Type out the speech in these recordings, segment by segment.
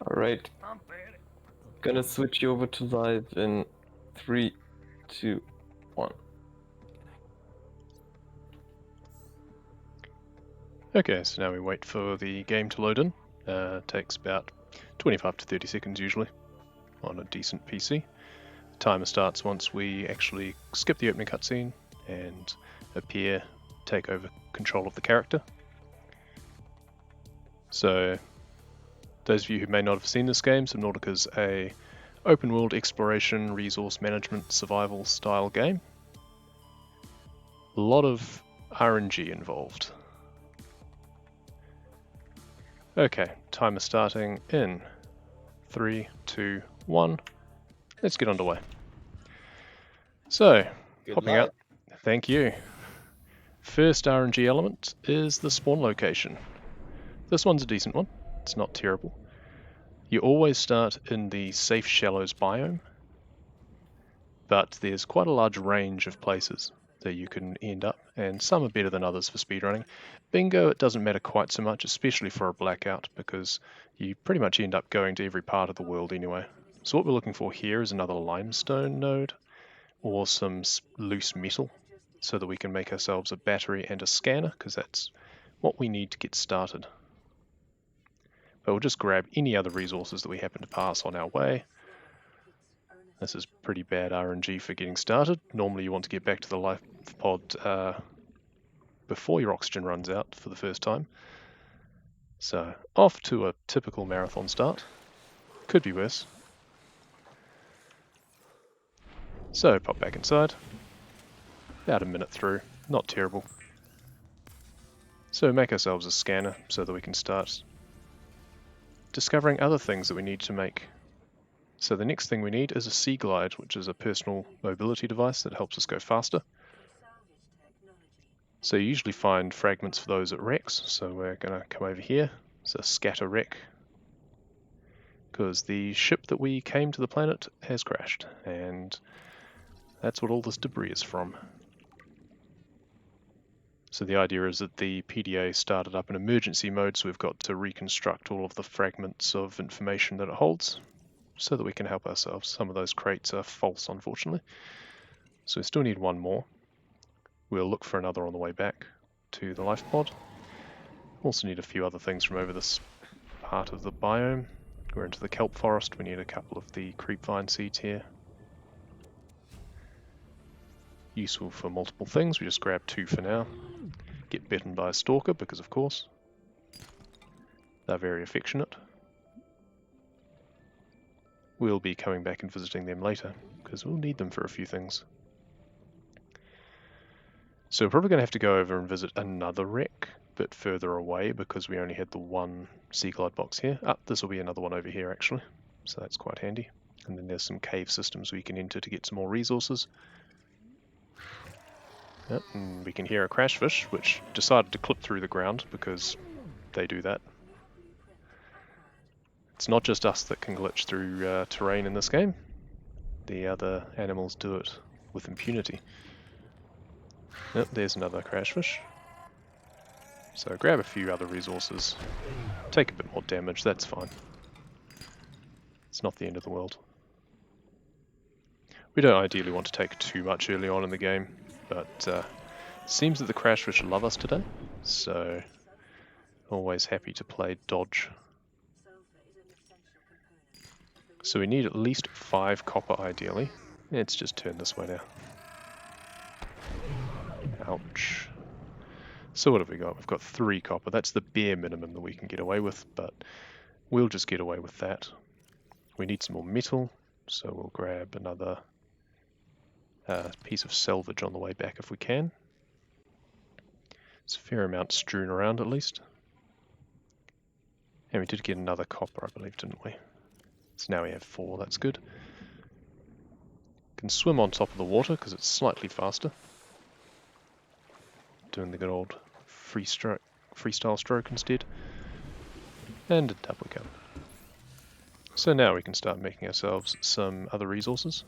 Alright, gonna switch you over to live in 3, 2, 1. Okay, so now we wait for the game to load in. Takes about 25 to 30 seconds usually on a decent PC. The timer starts once we actually skip the opening cutscene and appear, take over control of the character. So, those of you who may not have seen this game, Subnautica is a open world exploration, resource management, survival style game. A lot of RNG involved. Okay, timer starting in 3, 2, 1. Let's get underway. So, popping out. Thank you. First RNG element is the spawn location. This one's a decent one. It's not terrible. You always start in the safe shallows biome, but there's quite a large range of places that you can end up, and some are better than others for speedrunning. Bingo, it doesn't matter quite so much, especially for a Blackout, because you pretty much end up going to every part of the world anyway. So what we're looking for here is another limestone node, or some loose metal, so that we can make ourselves a battery and a scanner, because that's what we need to get started. But we'll just grab any other resources that we happen to pass on our way. This is pretty bad RNG for getting started. Normally you want to get back to the life pod before your oxygen runs out for the first time. So off to a typical marathon start. Could be worse. So pop back inside. About a minute through. Not terrible. So make ourselves a scanner so that we can start discovering other things that we need to make. So the next thing we need is a Sea Glide, which is a personal mobility device that helps us go faster. So you usually find fragments for those at wrecks, so we're going to come over here. It's a scatter wreck, because the ship that we came to the planet has crashed, and that's what all this debris is from. So the idea is that the PDA started up in emergency mode, so we've got to reconstruct all of the fragments of information that it holds, so that we can help ourselves. Some of those crates are false, unfortunately. So we still need one more. We'll look for another on the way back to the life pod. Also need a few other things from over this part of the biome. We're into the kelp forest. We need a couple of the creepvine seeds here. Useful for multiple things. We just grab 2 for now. Get bitten by a stalker, because of course. They're very affectionate. We'll be coming back and visiting them later, because we'll need them for a few things. So we're probably going to have to go over and visit another wreck, but further away, because we only had the one Sea Glide box here. This will be another one over here actually, so that's quite handy. And then there's some cave systems we can enter to get some more resources. Yep, and we can hear a crashfish, which decided to clip through the ground, because they do that. It's not just us that can glitch through terrain in this game. The other animals do it with impunity. Yep, there's another crashfish. So grab a few other resources. Take a bit more damage, that's fine. It's not the end of the world. We don't ideally want to take too much early on in the game, but it seems that the crashfish love us today, so always happy to play dodge. So we need at least 5 copper ideally. Let's just turn this way now. Ouch. So what have we got? We've got 3 copper. That's the bare minimum that we can get away with, but we'll just get away with that. We need some more metal, so we'll grab another piece of salvage on the way back if we can. It's a fair amount strewn around at least. And we did get another copper, I believe, didn't we? So now we have 4, that's good. Can swim on top of the water because it's slightly faster. Doing the good old freestyle stroke instead. And a double jump. So now we can start making ourselves some other resources.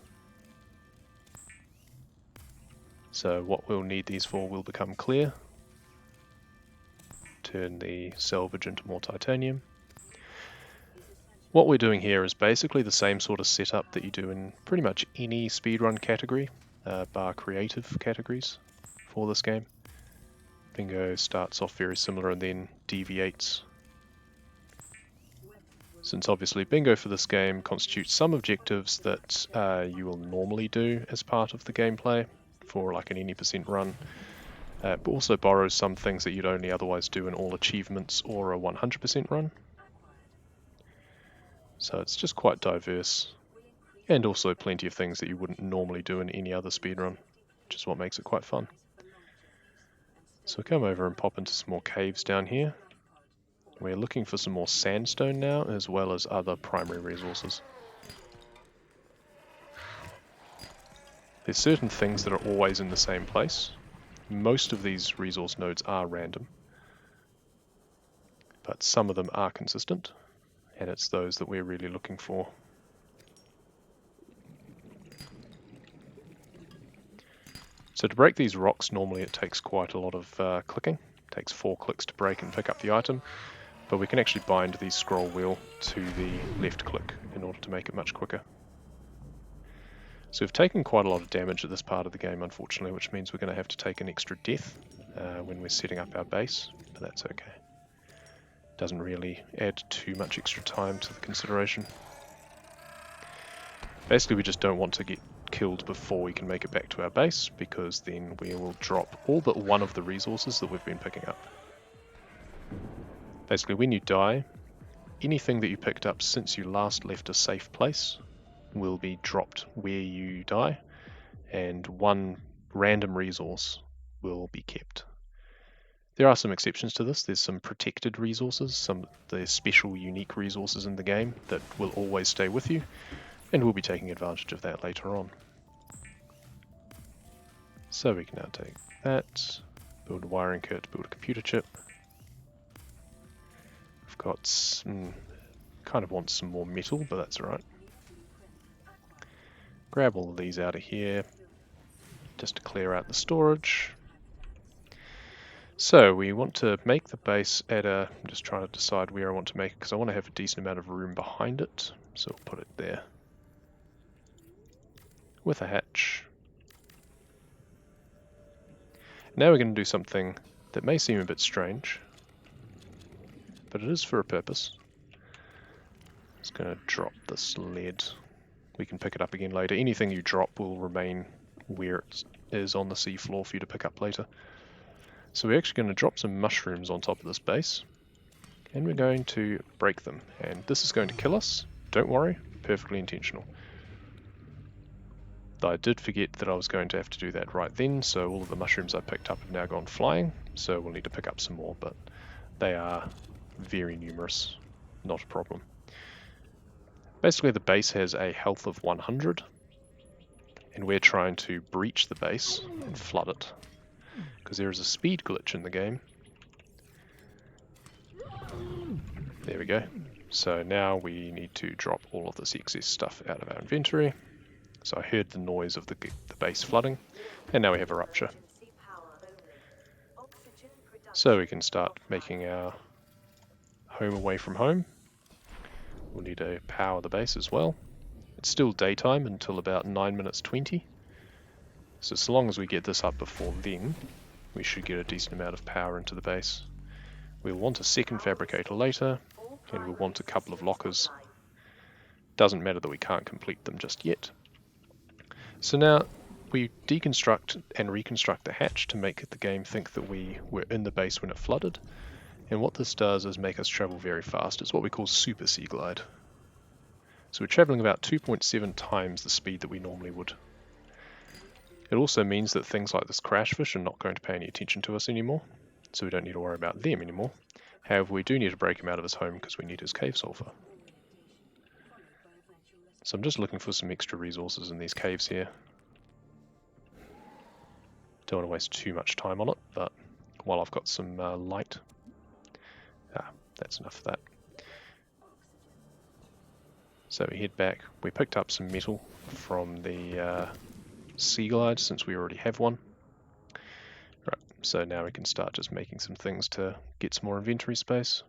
So what we'll need these for will become clear. Turn the salvage into more titanium. What we're doing here is basically the same sort of setup that you do in pretty much any speedrun category, bar creative categories for this game. Bingo starts off very similar and then deviates. Since obviously Bingo for this game constitutes some objectives that you will normally do as part of the gameplay for like an any % run, but also borrows some things that you'd only otherwise do in all achievements or a 100% run. So it's just quite diverse, and also plenty of things that you wouldn't normally do in any other speedrun, which is what makes it quite fun. So come over and pop into some more caves down here. We're looking for some more sandstone now, as well as other primary resources. There's certain things that are always in the same place. Most of these resource nodes are random, but some of them are consistent, and it's those that we're really looking for. So to break these rocks, normally it takes quite a lot of clicking. It takes 4 clicks to break and pick up the item, but we can actually bind the scroll wheel to the left click in order to make it much quicker. So we've taken quite a lot of damage at this part of the game, unfortunately, which means we're going to have to take an extra death when we're setting up our base, but that's okay. Doesn't really add too much extra time to the consideration. Basically, we just don't want to get killed before we can make it back to our base, because then we will drop all but one of the resources that we've been picking up. Basically, when you die, anything that you picked up since you last left a safe place will be dropped where you die, and one random resource will be kept. There are some exceptions to this. There's some protected resources, there's special unique resources in the game that will always stay with you, and we'll be taking advantage of that later on. So we can now take that, build a wiring kit, build a computer chip. I've got some, kind of want some more metal, but that's alright. Grab all of these out of here, just to clear out the storage. So we want to make the base at I'm just trying to decide where I want to make it, because I want to have a decent amount of room behind it, so we'll put it there. With a hatch. Now we're going to do something that may seem a bit strange, but it is for a purpose. It's going to drop this lead. We can pick it up again later. Anything you drop will remain where it is on the seafloor for you to pick up later. So we're actually going to drop some mushrooms on top of this base, and we're going to break them. And this is going to kill us. Don't worry, perfectly intentional. Though I did forget that I was going to have to do that right then, so all of the mushrooms I picked up have now gone flying, so we'll need to pick up some more, but they are very numerous, not a problem. Basically the base has a health of 100, and we're trying to breach the base and flood it, because there is a speed glitch in the game. There we go. So now we need to drop all of this excess stuff out of our inventory. So I heard the noise of the base flooding, and now we have a rupture. So we can start making our home away from home. We'll need to power the base as well. It's still daytime until about 9 minutes 20. So as long as we get this up before then, we should get a decent amount of power into the base. We'll want a second fabricator later, and we'll want a couple of lockers. Doesn't matter that we can't complete them just yet. So now we deconstruct and reconstruct the hatch to make the game think that we were in the base when it flooded. And what this does is make us travel very fast. It's what we call super sea glide. So we're traveling about 2.7 times the speed that we normally would. It also means that things like this crashfish are not going to pay any attention to us anymore, so we don't need to worry about them anymore. However, we do need to break him out of his home because we need his cave sulfur. So I'm just looking for some extra resources in these caves here. Don't want to waste too much time on it, but while I've got some light, that's enough of that. So we head back. We picked up some metal from the sea glide since we already have one. Right, so now we can start just making some things to get some more inventory space.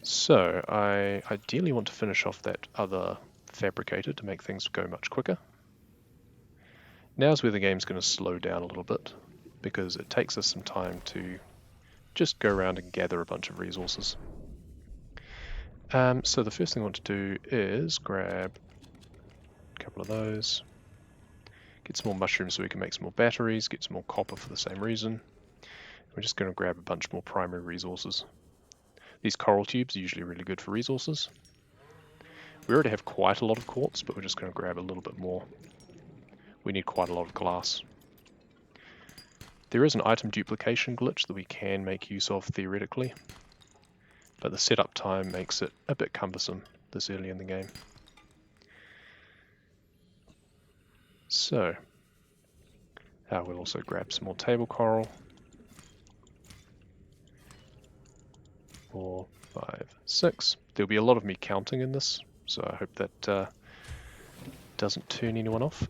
So I ideally want to finish off that other fabricator to make things go much quicker. Now's where the game's going to slow down a little bit, because it takes us some time to just go around and gather a bunch of resources. So the first thing I want to do is grab a couple of those, get some more mushrooms so we can make some more batteries, get some more copper for the same reason. We're just going to grab a bunch more primary resources. These coral tubes are usually really good for resources. We already have quite a lot of quartz, but we're just going to grab a little bit more. We need quite a lot of glass. There is an item duplication glitch that we can make use of theoretically, but the setup time makes it a bit cumbersome this early in the game. So, we'll also grab some more table coral. 4, 5, 6. There'll be a lot of me counting in this, so I hope that doesn't turn anyone off.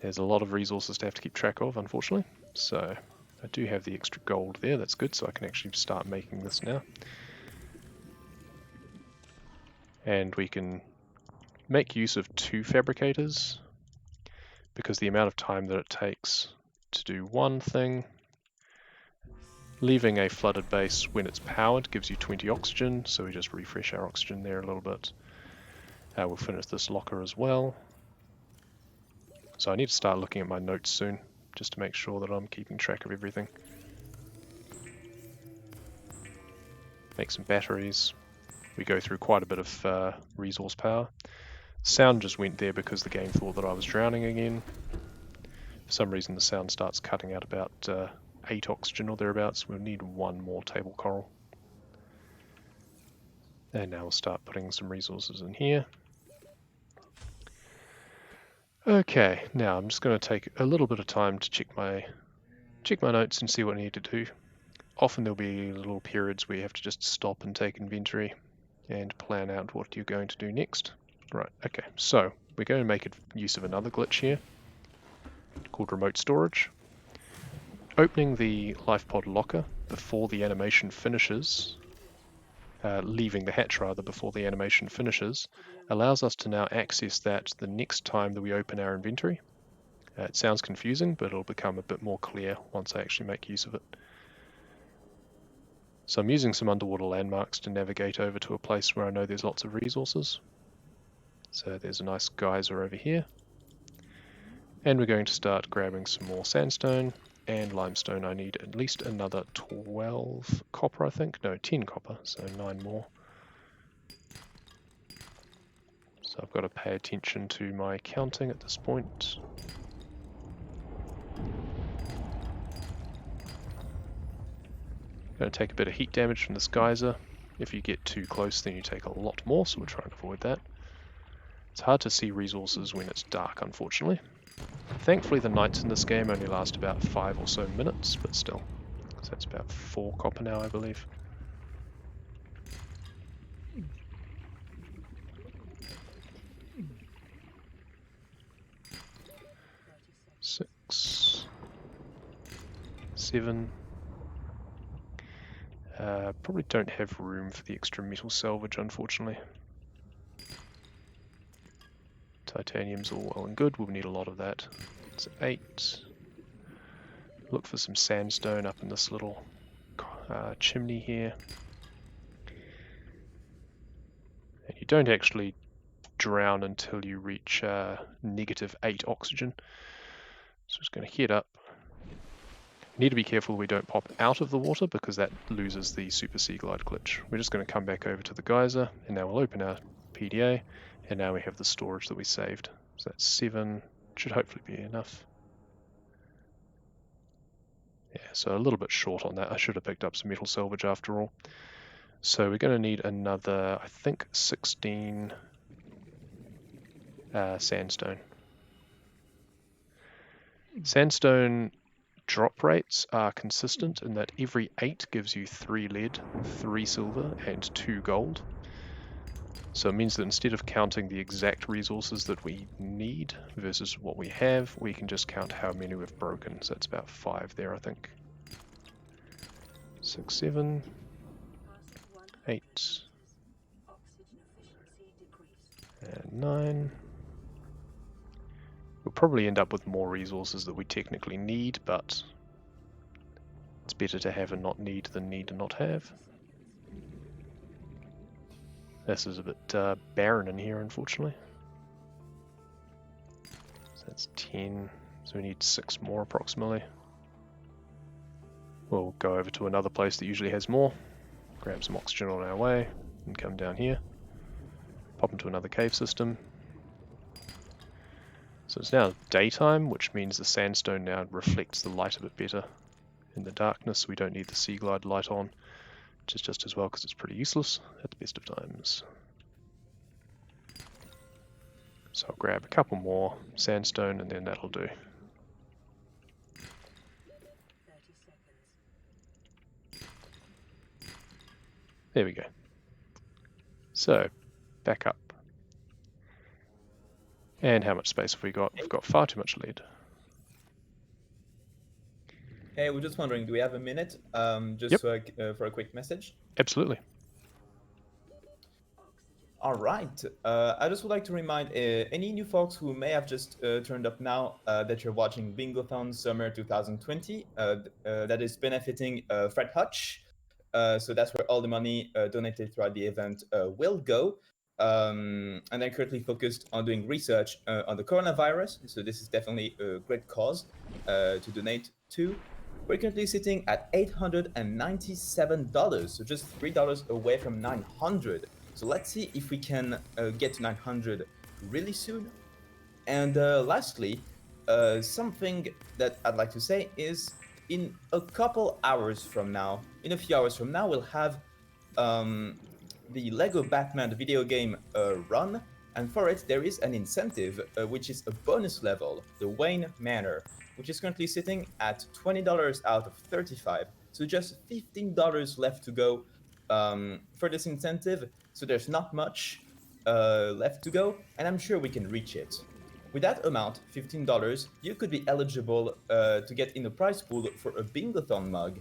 There's a lot of resources to have to keep track of, unfortunately. So I do have the extra gold there, that's good, so I can actually start making this now. And we can make use of 2 fabricators, because the amount of time that it takes to do one thing, leaving a flooded base when it's powered gives you 20 oxygen, so we just refresh our oxygen there a little bit. We'll finish this locker as well. So I need to start looking at my notes soon, just to make sure that I'm keeping track of everything. Make some batteries. We go through quite a bit of resource power. Sound just went there because the game thought that I was drowning again. For some reason the sound starts cutting out about 8 oxygen or thereabouts. We'll need 1 more table coral. And now we'll start putting some resources in here. Okay, now I'm just going to take a little bit of time to check my notes and see what I need to do. Often there'll be little periods where you have to just stop and take inventory and plan out what you're going to do next. Right, okay, so we're going to make use of another glitch here called remote storage. Opening the lifepod locker before the animation finishes, leaving the hatch rather before the animation finishes, allows us to now access that the next time that we open our inventory. It sounds confusing, but it'll become a bit more clear once I actually make use of it. So I'm using some underwater landmarks to navigate over to a place where I know there's lots of resources. So there's a nice geyser over here. And we're going to start grabbing some more sandstone and limestone. I need at least another 12 copper, I think. No, 10 copper, so 9 more. So I've got to pay attention to my counting at this point. Going to take a bit of heat damage from this geyser. If you get too close, then you take a lot more, so we'll try and avoid that. It's hard to see resources when it's dark, unfortunately. Thankfully, the nights in this game only last about 5 or so minutes, but still. So that's about 4 copper now, I believe. Six, 7. Probably don't have room for the extra metal salvage, unfortunately. Titanium's all well and good, we'll need a lot of that. It's 8. Look for some sandstone up in this little chimney here. And you don't actually drown until you reach -8 oxygen. So just going to head up. Need to be careful we don't pop out of the water because that loses the super sea glide glitch. We're just going to come back over to the geyser and now we'll open our PDA and now we have the storage that we saved. So that's 7, should hopefully be enough. Yeah, so a little bit short on that. I should have picked up some metal salvage after all. So we're going to need another, I think, 16 sandstone. Sandstone drop rates are consistent in that every 8 gives you 3 lead, 3 silver, and 2 gold. So it means that instead of counting the exact resources that we need versus what we have, we can just count how many we've broken. So it's about 5 there, I think. 6, 7. 8 and 9. We'll probably end up with more resources that we technically need, but it's better to have and not need than need and not have. This is a bit barren in here, unfortunately. So that's 10, so we need 6 more approximately. We'll go over to another place that usually has more, grab some oxygen on our way, and come down here. Pop into another cave system. So it's now daytime, which means the sandstone now reflects the light a bit better in the darkness. We don't need the sea glide light on, which is just as well because it's pretty useless at the best of times. So I'll grab a couple more sandstone and then that'll do. There we go. So, back up. And how much space have we got? We've got far too much lead. Hey, we're just wondering, do we have a minute Yep. for a quick message? Absolutely. All right. I just would like to remind any new folks who may have just turned up now that you're watching Bingothon Summer 2020. That is benefiting Fred Hutch. So that's where all the money donated throughout the event will go. And I'm currently focused on doing research on the coronavirus. So this is definitely a great cause to donate to. We're currently sitting at $897, so just $3 away from 900. So let's see if we can get to 900 really soon. And lastly, something that I'd like to say is in a couple hours from now, in a few hours from now, we'll have the Lego Batman video game run. And for it, there is an incentive, which is a bonus level, the Wayne Manor, which is currently sitting at $20 out of 35. So just $15 left to go for this incentive. So there's not much left to go, and I'm sure we can reach it. With that amount, $15, you could be eligible to get in the prize pool for a Bingothon mug,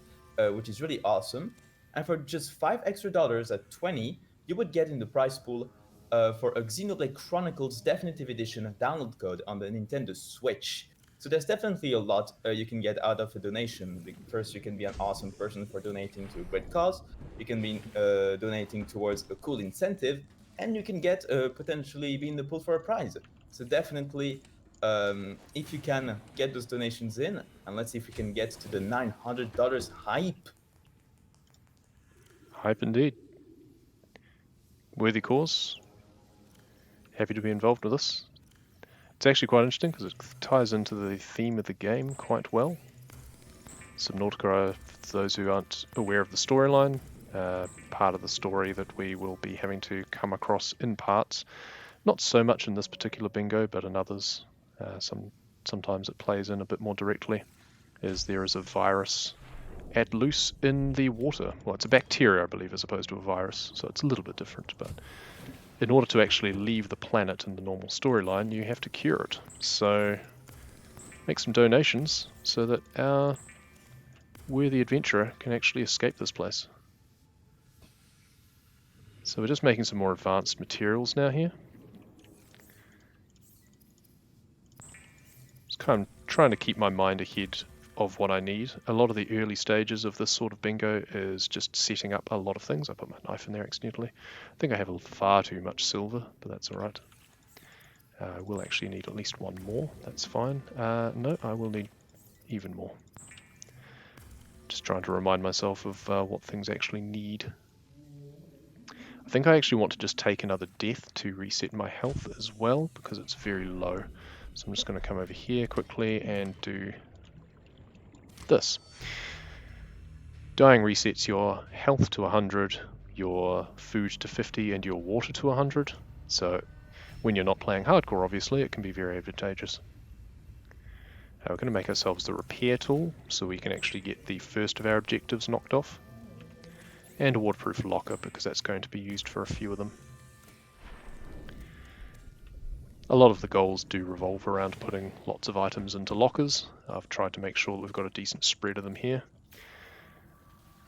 which is really awesome. And for just $5 extra at 20, you would get in the prize pool for a Xenoblade Chronicles Definitive Edition download code on the Nintendo Switch. So there's definitely a lot you can get out of a donation. First, you can be an awesome person for donating to a great cause. You can be donating towards a cool incentive, and you can get potentially be in the pool for a prize. So definitely, if you can get those donations in, and let's see if we can get to the $900 hype. Hype indeed. Worthy cause. Happy to be involved with this. It's actually quite interesting because it ties into the theme of the game quite well. Subnautica, for those who aren't aware of the storyline, part of the story that we will be having to come across in parts. Not so much in this particular bingo, but in others. Sometimes it plays in a bit more directly, as there is a virus at loose in the water. Well, it's a bacteria, I believe, as opposed to a virus, so it's a little bit different. But in order to actually leave the planet in the normal storyline, you have to cure it. So make some donations so that our worthy adventurer can actually escape this place. So we're just making some more advanced materials now here. Just kind of trying to keep my mind ahead of what I need. A lot of the early stages of this sort of bingo is just setting up a lot of things. I put my knife in there accidentally. I think I have far too much silver, but that's alright. I will actually need at least one more, that's fine. No, I will need even more. Just trying to remind myself of what things actually need. I think I actually want to just take another death to reset my health as well, because it's very low. So I'm just going to come over here quickly and do this. Dying resets your health to 100, your food to 50, and your water to 100. So when you're not playing hardcore, obviously, it can be very advantageous. We're going to make ourselves the repair tool, so we can actually get the first of our objectives knocked off. And a waterproof locker, because that's going to be used for a few of them. A lot of the goals do revolve around putting lots of items into lockers. I've tried to make sure that we've got a decent spread of them here.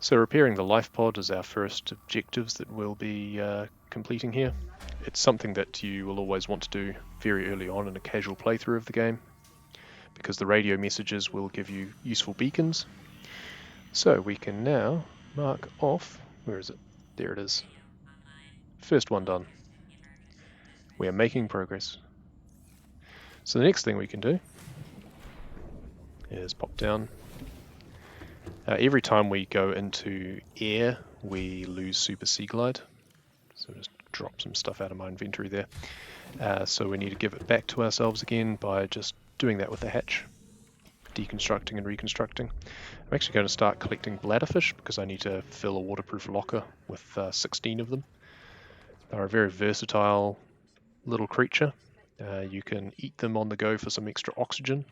So repairing the life pod is our first objectives that we'll be completing here. It's something that you will always want to do very early on in a casual playthrough of the game, because the radio messages will give you useful beacons. So we can now mark off, where is it? There it is. First one done. We are making progress. So the next thing we can do is pop down. Every time we go into air, we lose Super Sea Glide. So just drop some stuff out of my inventory there. So we need to give it back to ourselves again by just doing that with the hatch. Deconstructing and reconstructing. I'm actually going to start collecting bladderfish because I need to fill a waterproof locker with 16 of them. They're a very versatile little creature. You can eat them on the go for some extra oxygen,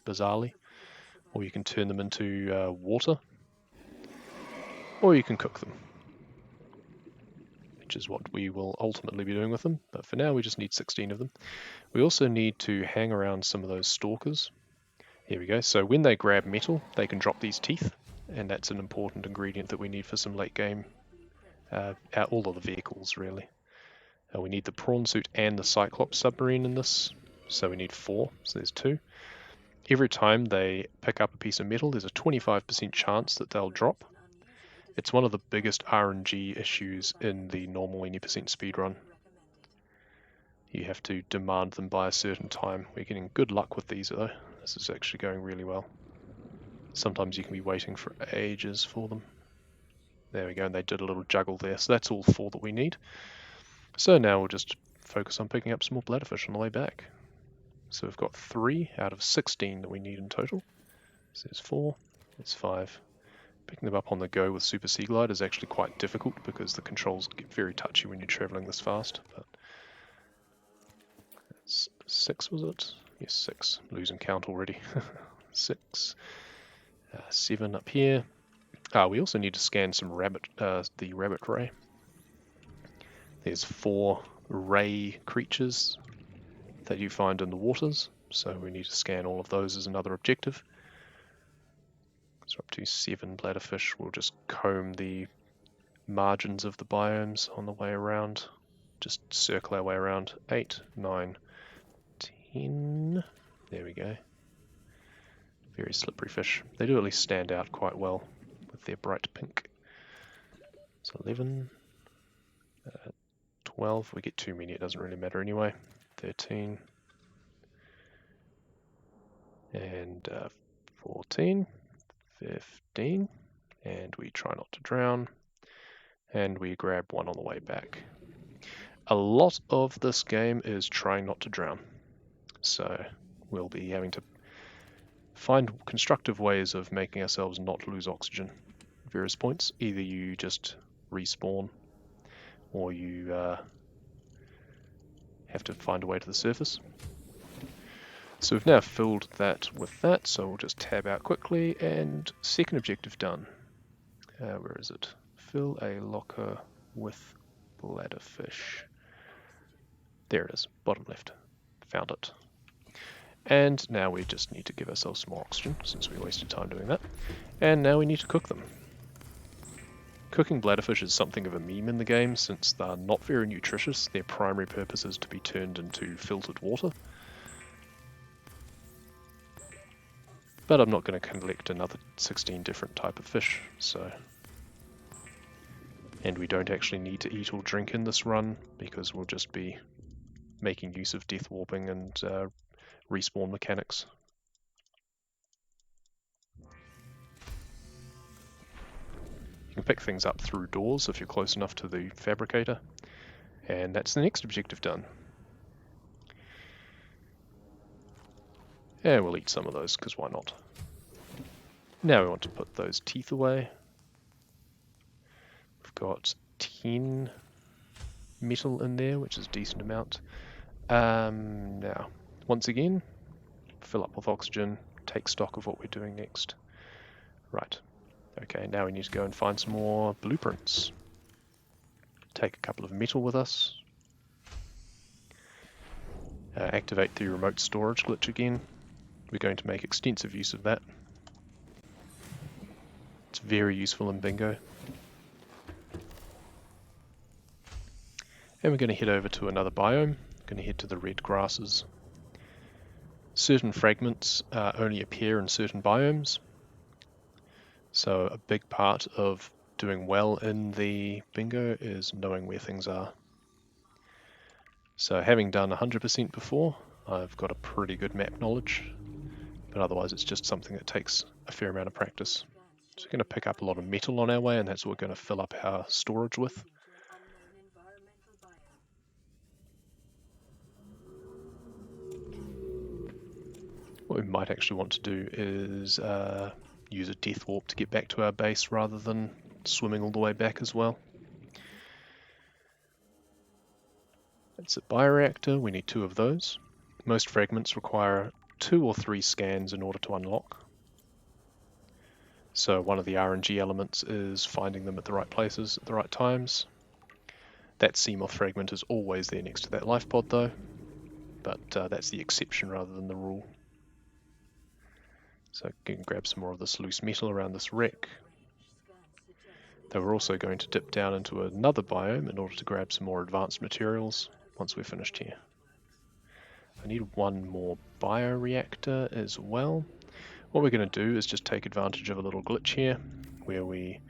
bizarrely, or you can turn them into water, or you can cook them, which is what we will ultimately be doing with them. But for now we just need 16 of them. We also need to hang around some of those stalkers. Here we go. So when they grab metal, they can drop these teeth, and that's an important ingredient that we need for some late game, all of the vehicles really. We need the prawn suit and the Cyclops submarine in this, so we need 4, so there's 2. Every time they pick up a piece of metal, there's a 25% chance that they'll drop. It's one of the biggest RNG issues in the normal any % speedrun. You have to demand them by a certain time. We're getting good luck with these though. This is actually going really well. Sometimes you can be waiting for ages for them. There we go, and they did a little juggle there. So that's all 4 that we need. So now we'll just focus on picking up some more bladderfish on the way back. So we've got 3 out of 16 that we need in total. So there's 4, there's 5. Picking them up on the go with Super Sea Glide is actually quite difficult because the controls get very touchy when you're traveling this fast. But that's 6, was it? Yes, 6. Losing count already. 6. 7 up here. We also need to scan some the rabbit ray. There's 4 ray creatures that you find in the waters, so we need to scan all of those as another objective. So up to 7 bladderfish. We'll just comb the margins of the biomes on the way around. Just circle our way around. 8, 9, 10. There we go. Very slippery fish. They do at least stand out quite well with their bright pink. So 11, 12. We get too many, it doesn't really matter anyway. 13. And 14. 15. And we try not to drown. And we grab 1 on the way back. A lot of this game is trying not to drown. So we'll be having to find constructive ways of making ourselves not lose oxygen at various points. Either you just respawn, or you have to find a way to the surface. So we've now filled that with that, so we'll just tab out quickly, and second objective done. Where is it? Fill a locker with bladderfish. There it is, bottom left. Found it. And now we just need to give ourselves some more oxygen, since we wasted time doing that. And now we need to cook them. Cooking bladderfish is something of a meme in the game, since they're not very nutritious. Their primary purpose is to be turned into filtered water. But I'm not going to collect another 16 different type of fish, so... And we don't actually need to eat or drink in this run, because we'll just be making use of death warping and respawn mechanics. You can pick things up through doors if you're close enough to the fabricator. And that's the next objective done. And we'll eat some of those, because why not? Now we want to put those teeth away. We've got 10 metal in there, which is a decent amount. Now, once again, fill up with oxygen, take stock of what we're doing next. Right. Okay, now we need to go and find some more blueprints. Take a couple of metal with us. Activate the remote storage glitch again. We're going to make extensive use of that. It's very useful in bingo. And we're going to head over to another biome. Going to head to the red grasses. Certain fragments only appear in certain biomes. So a big part of doing well in the bingo is knowing where things are. So having done 100% before, I've got a pretty good map knowledge, but otherwise it's just something that takes a fair amount of practice. So we're going to pick up a lot of metal on our way, and that's what we're going to fill up our storage with. What we might actually want to do is use a death warp to get back to our base rather than swimming all the way back as well. That's a bioreactor, we need 2 of those. Most fragments require 2 or 3 scans in order to unlock. So one of the RNG elements is finding them at the right places at the right times. That Seamoth fragment is always there next to that life pod though, but that's the exception rather than the rule. So I can grab some more of this loose metal around this wreck. Though we're also going to dip down into another biome in order to grab some more advanced materials once we're finished here. I need 1 more bioreactor as well. What we're going to do is just take advantage of a little glitch here where we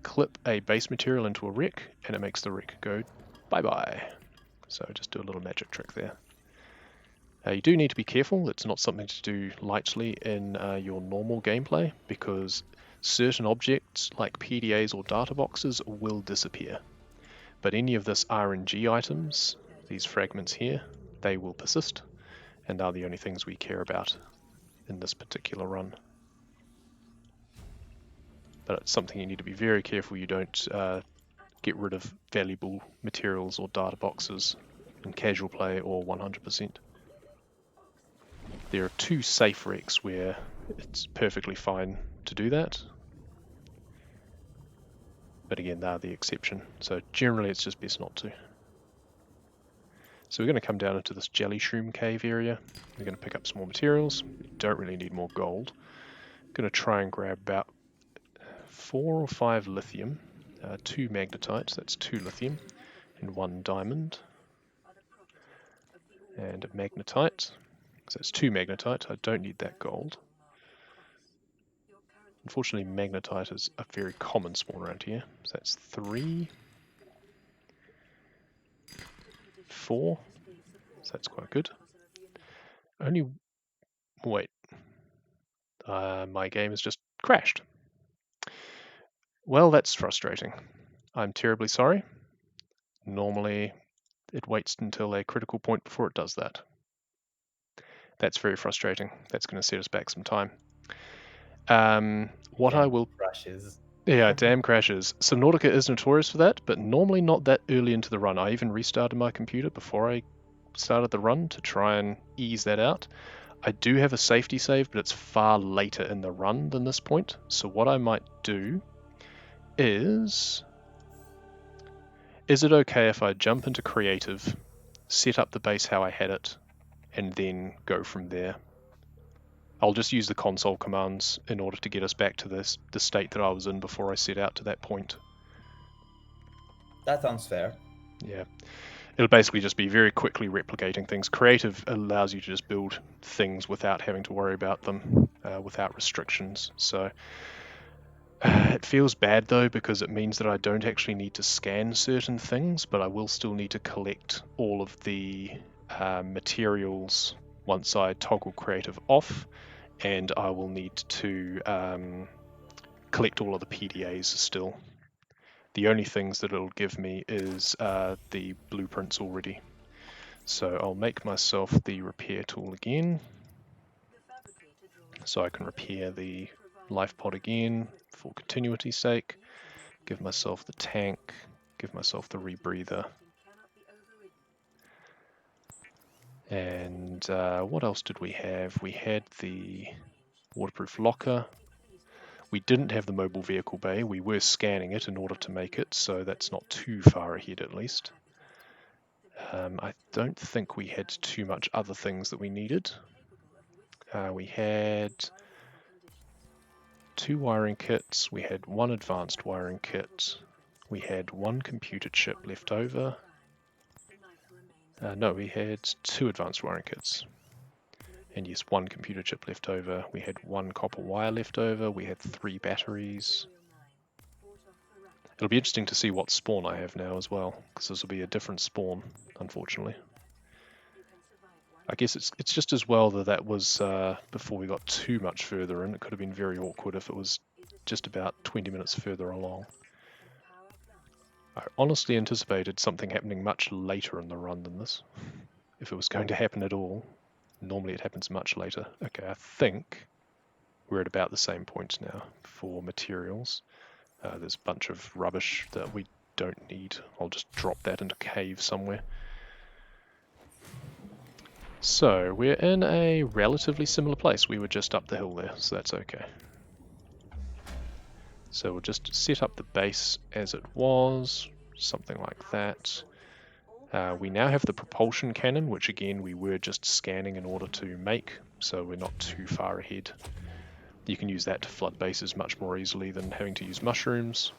clip a base material into a wreck and it makes the wreck go bye-bye. So just do a little magic trick there. You do need to be careful. It's not something to do lightly in your normal gameplay, because certain objects like PDAs or data boxes will disappear. But any of this RNG items, these fragments here, they will persist, and are the only things we care about in this particular run. But it's something you need to be very careful you don't get rid of valuable materials or data boxes in casual play or 100%. There are 2 safe wrecks where it's perfectly fine to do that. But again, they're the exception. So generally it's just best not to. So we're going to come down into this jelly shroom cave area. We're going to pick up some more materials. We don't really need more gold. Going to try and grab about 4 or 5 lithium, 2 magnetites, that's 2 lithium, and 1 diamond. And a magnetite. So it's 2 magnetite, I don't need that gold. Unfortunately, magnetite is a very common spawn around here. So that's 3, 4, so that's quite good. Wait, my game has just crashed. Well, that's frustrating. I'm terribly sorry. Normally, it waits until a critical point before it does that. That's very frustrating. That's going to set us back some time. Crashes. Yeah, damn crashes. Subnautica is notorious for that, but normally not that early into the run. I even restarted my computer before I started the run to try and ease that out. I do have a safety save, but it's far later in the run than this point. So what I might do is it okay if I jump into creative, set up the base how I had it, and then go from there? I'll just use the console commands in order to get us back to the state that I was in before I set out to that point. That sounds fair. Yeah. It'll basically just be very quickly replicating things. Creative allows you to just build things without having to worry about them, without restrictions. So it feels bad though, because it means that I don't actually need to scan certain things, but I will still need to collect all of the materials once I toggle creative off, and I will need to collect all of the PDAs still. The only things that it'll give me is the blueprints already. So I'll make myself the repair tool again, so I can repair the life pod again for continuity's sake. Give myself the tank, give myself the rebreather. And what else did we have? We had the waterproof locker. We didn't have the mobile vehicle bay. We were scanning it in order to make it, so that's not too far ahead at least. I don't think we had too much other things that we needed. We had 2 wiring kits, we had 1 advanced wiring kit, we had 1 computer chip left over. No, we had 2 advanced wiring kits. And yes, 1 computer chip left over. We had 1 copper wire left over. We had 3 batteries. It'll be interesting to see what spawn I have now as well, because this will be a different spawn, unfortunately. I guess it's just as well that was before we got too much further in. It could have been very awkward if it was just about 20 minutes further along. I honestly anticipated something happening much later in the run than this, if it was going to happen at all. Normally it happens much later. Okay, I think we're at about the same point now for materials. There's a bunch of rubbish that we don't need. I'll just drop that into a cave somewhere. So we're in a relatively similar place. We were just up the hill there, so that's okay. So we'll just set up the base as it was, something like that. We now have the propulsion cannon, which again we were just scanning in order to make, so we're not too far ahead. You can use that to flood bases much more easily than having to use mushrooms.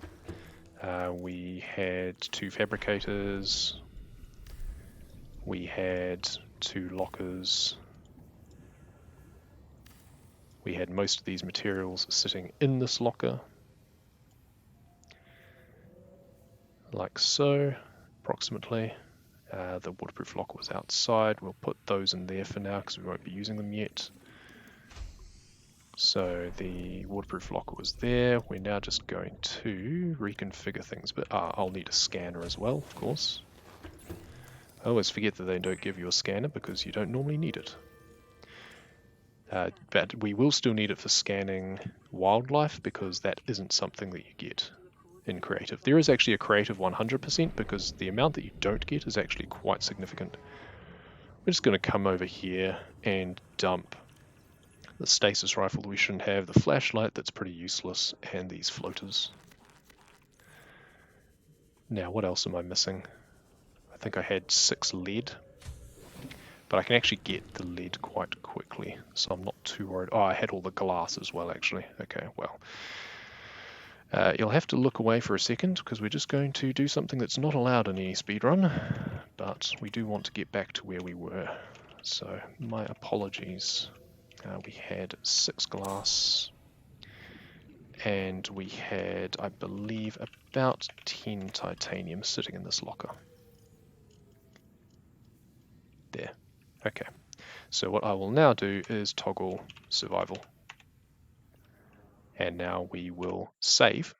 We had 2 fabricators. We had 2 lockers. We had most of these materials sitting in this locker. Like so, approximately. The waterproof locker was outside. We'll put those in there for now because we won't be using them yet. So the waterproof locker was there. We're now just going to reconfigure things, but I'll need a scanner as well, of course. I always forget that they don't give you a scanner because you don't normally need it. But we will still need it for scanning wildlife because that isn't something that you get in creative. There is actually a creative 100% because the amount that you don't get is actually quite significant. We're just going to come over here and dump the stasis rifle that we shouldn't have, the flashlight that's pretty useless, and these floaters. Now what else am I missing? I think I had 6 lead, but I can actually get the lead quite quickly, so I'm not too worried. Oh, I had all the glass as well actually. Okay, well. You'll have to look away for a second because we're just going to do something that's not allowed in any speedrun, but we do want to get back to where we were. So my apologies. We had 6 glass and we had, I believe, about 10 titanium sitting in this locker. There. Okay. So what I will now do is toggle survival. And now we will save.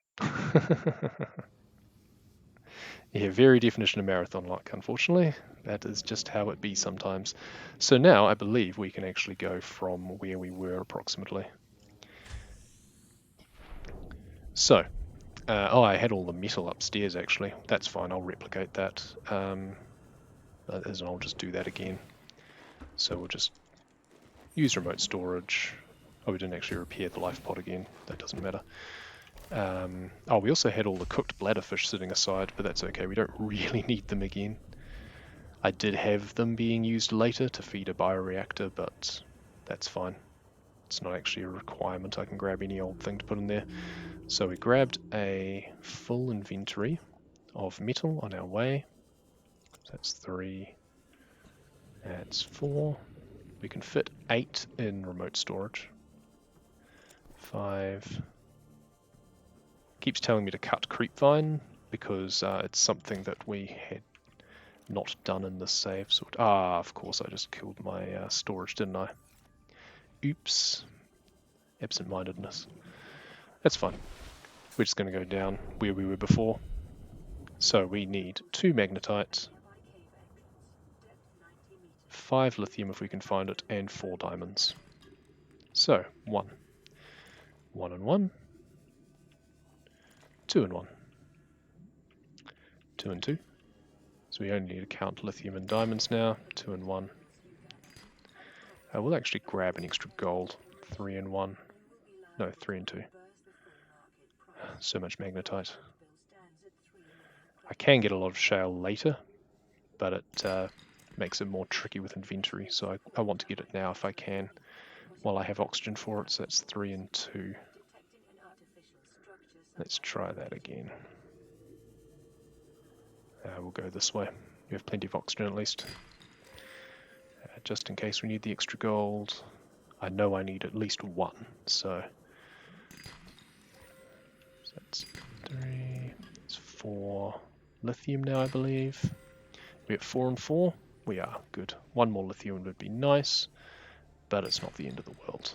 Yeah, very definition of marathon luck, unfortunately. That is just how it be sometimes. So now I believe we can actually go from where we were approximately. So, I had all the metal upstairs actually. That's fine, I'll replicate that. I'll just do that again. So we'll just use remote storage. Oh, we didn't actually repair the life pod again. That doesn't matter. We also had all the cooked bladderfish sitting aside, but that's okay. We don't really need them again. I did have them being used later to feed a bioreactor, but that's fine. It's not actually a requirement. I can grab any old thing to put in there. So we grabbed a full inventory of metal on our way. That's 3. That's 4. We can fit 8 in remote storage. 5. Keeps telling me to cut creepvine because it's something that we had not done in the save. So of course I just killed my storage, didn't I? Oops. Absent-mindedness. That's fine. We're just going to go down where we were before. So we need 2 magnetites, 5 lithium if we can find it, and 4 diamonds. So 1. 1 and 1. 2 and 1. 2 and 2. So we only need to count lithium and diamonds now. 2 and 1. We'll actually grab an extra gold. 3 and 1. No, 3 and 2. So much magnetite. I can get a lot of shale later, but it makes it more tricky with inventory, so I want to get it now if I can, while I have oxygen for it, so that's 3 and 2. Let's try that again. We'll go this way. We have plenty of oxygen at least. Just in case we need the extra gold. I know I need at least one, so that's 3, it's 4 lithium now, I believe. We're at 4 and 4. We are good. One more lithium would be nice, but it's not the end of the world.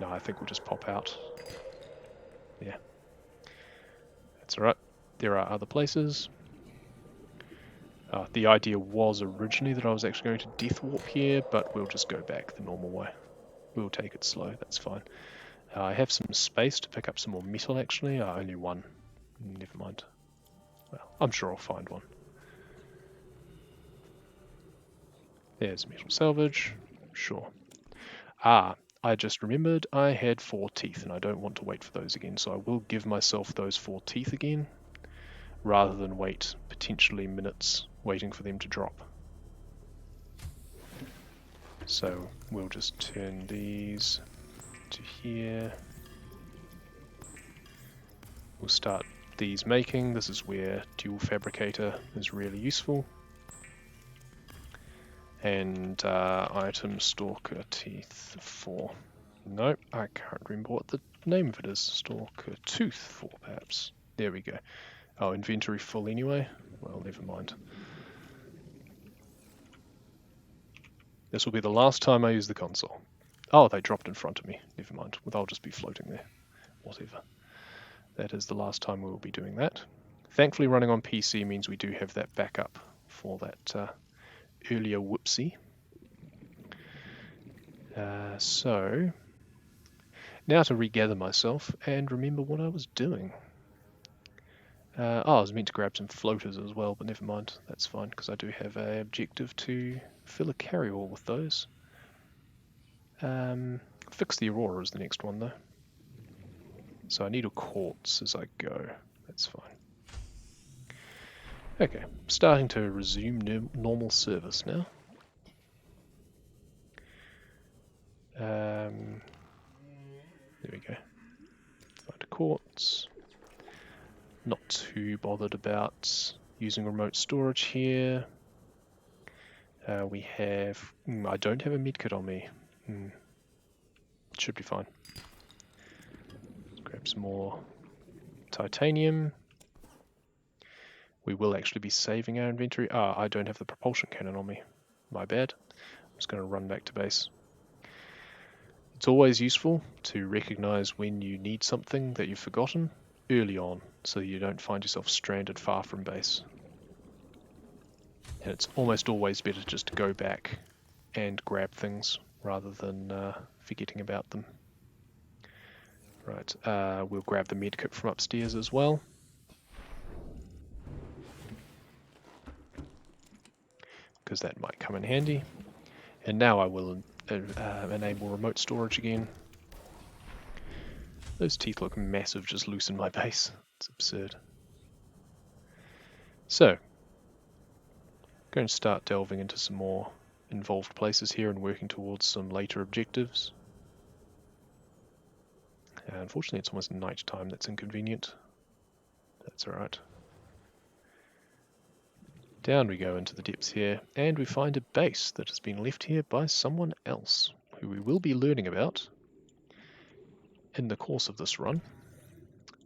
No, I think we'll just pop out. Yeah. That's alright. There are other places. The idea was originally that I was actually going to death warp here, but we'll just go back the normal way. We'll take it slow, that's fine. I have some space to pick up some more metal actually. Only one. Never mind. Well, I'm sure I'll find one. There's metal salvage. Sure. I just remembered I had 4 teeth and I don't want to wait for those again, so I will give myself those 4 teeth again, rather than wait potentially minutes waiting for them to drop. So we'll just turn these to here. We'll start these making. This is where dual fabricator is really useful. And item stalker teeth 4. Nope, I can't remember what the name of it is. Stalker tooth 4 perhaps. There we go. Oh, inventory full anyway? Well, never mind. This will be the last time I use the console. Oh, they dropped in front of me. Never mind. Well, they'll just be floating there. Whatever. That is the last time we will be doing that. Thankfully, running on PC means we do have that backup for that earlier whoopsie. So, now to regather myself and remember what I was doing. I was meant to grab some floaters as well, but never mind, that's fine, because I do have an objective to fill a carryall with those. Fix the Aurora is the next one though. So I need a quartz as I go, that's fine. Okay, starting to resume normal service now. There we go. Find a quartz. Not too bothered about using remote storage here. We have... I don't have a medkit on me. Should be fine. Let's grab some more titanium. We will actually be saving our inventory. I don't have the propulsion cannon on me. My bad. I'm just going to run back to base. It's always useful to recognize when you need something that you've forgotten early on, so you don't find yourself stranded far from base. And it's almost always better just to go back and grab things rather than forgetting about them. Right, we'll grab the medkit from upstairs as well. Because that might come in handy. And now I will enable remote storage again. Those teeth look massive just loose in my base. It's absurd. So, going to start delving into some more involved places here and working towards some later objectives. Unfortunately, it's almost night time. That's inconvenient. That's alright. Down we go into the depths here, and we find a base that has been left here by someone else, who we will be learning about in the course of this run.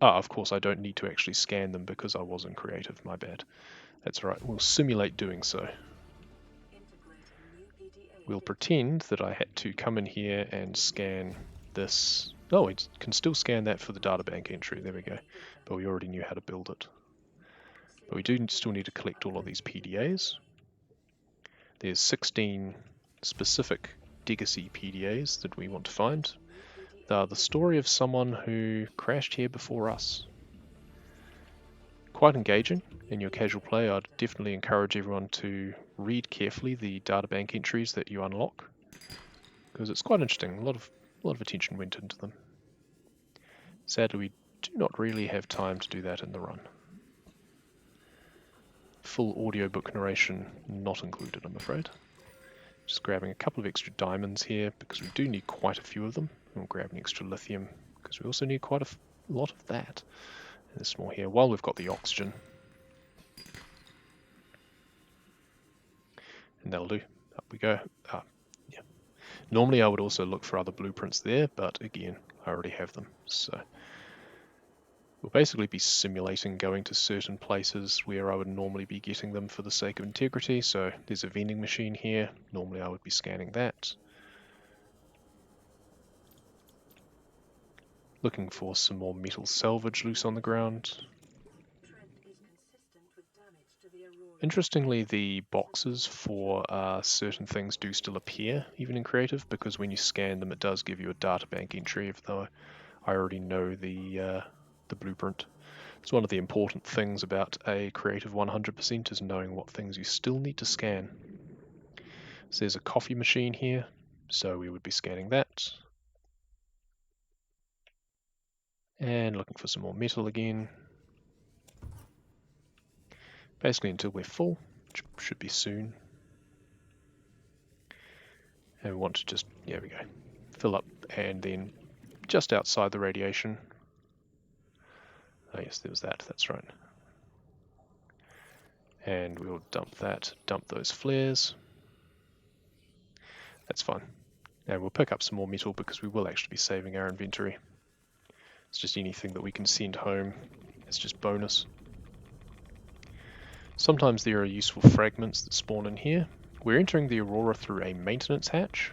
Of course I don't need to actually scan them because I wasn't creative, my bad. That's right, we'll simulate doing so. We'll pretend that I had to come in here and scan this. No, we can still scan that for the databank entry, there we go. But we already knew how to build it. But we do still need to collect all of these PDAs. There's 16 specific Legacy PDAs that we want to find. They are the story of someone who crashed here before us. Quite engaging in your casual play. I'd definitely encourage everyone to read carefully the databank entries that you unlock, because it's quite interesting. A lot of attention went into them. Sadly, we do not really have time to do that in the run. Full audiobook narration not included, I'm afraid. Just grabbing a couple of extra diamonds here because we do need quite a few of them. We'll grab an extra lithium, because we also need quite a lot of that. And there's more here, while we've got the oxygen. And that'll do. Up we go. Yeah. Normally I would also look for other blueprints there, but again, I already have them. So we'll basically be simulating going to certain places where I would normally be getting them for the sake of integrity. So there's a vending machine here. Normally I would be scanning that. Looking for some more metal salvage loose on the ground. Interestingly, the boxes for certain things do still appear, even in creative, because when you scan them it does give you a databank entry, even though I already know the blueprint. It's one of the important things about a creative 100% is knowing what things you still need to scan. So there's a coffee machine here, so we would be scanning that. And looking for some more metal again. Basically until we're full, which should be soon. And we want to just, there we go, fill up, and then just outside the radiation. Oh yes, there was that, that's right. And we'll dump that, dump those flares. That's fine. And we'll pick up some more metal because we will actually be saving our inventory. It's just anything that we can send home. It's just bonus. Sometimes there are useful fragments that spawn in here. We're entering the Aurora through a maintenance hatch.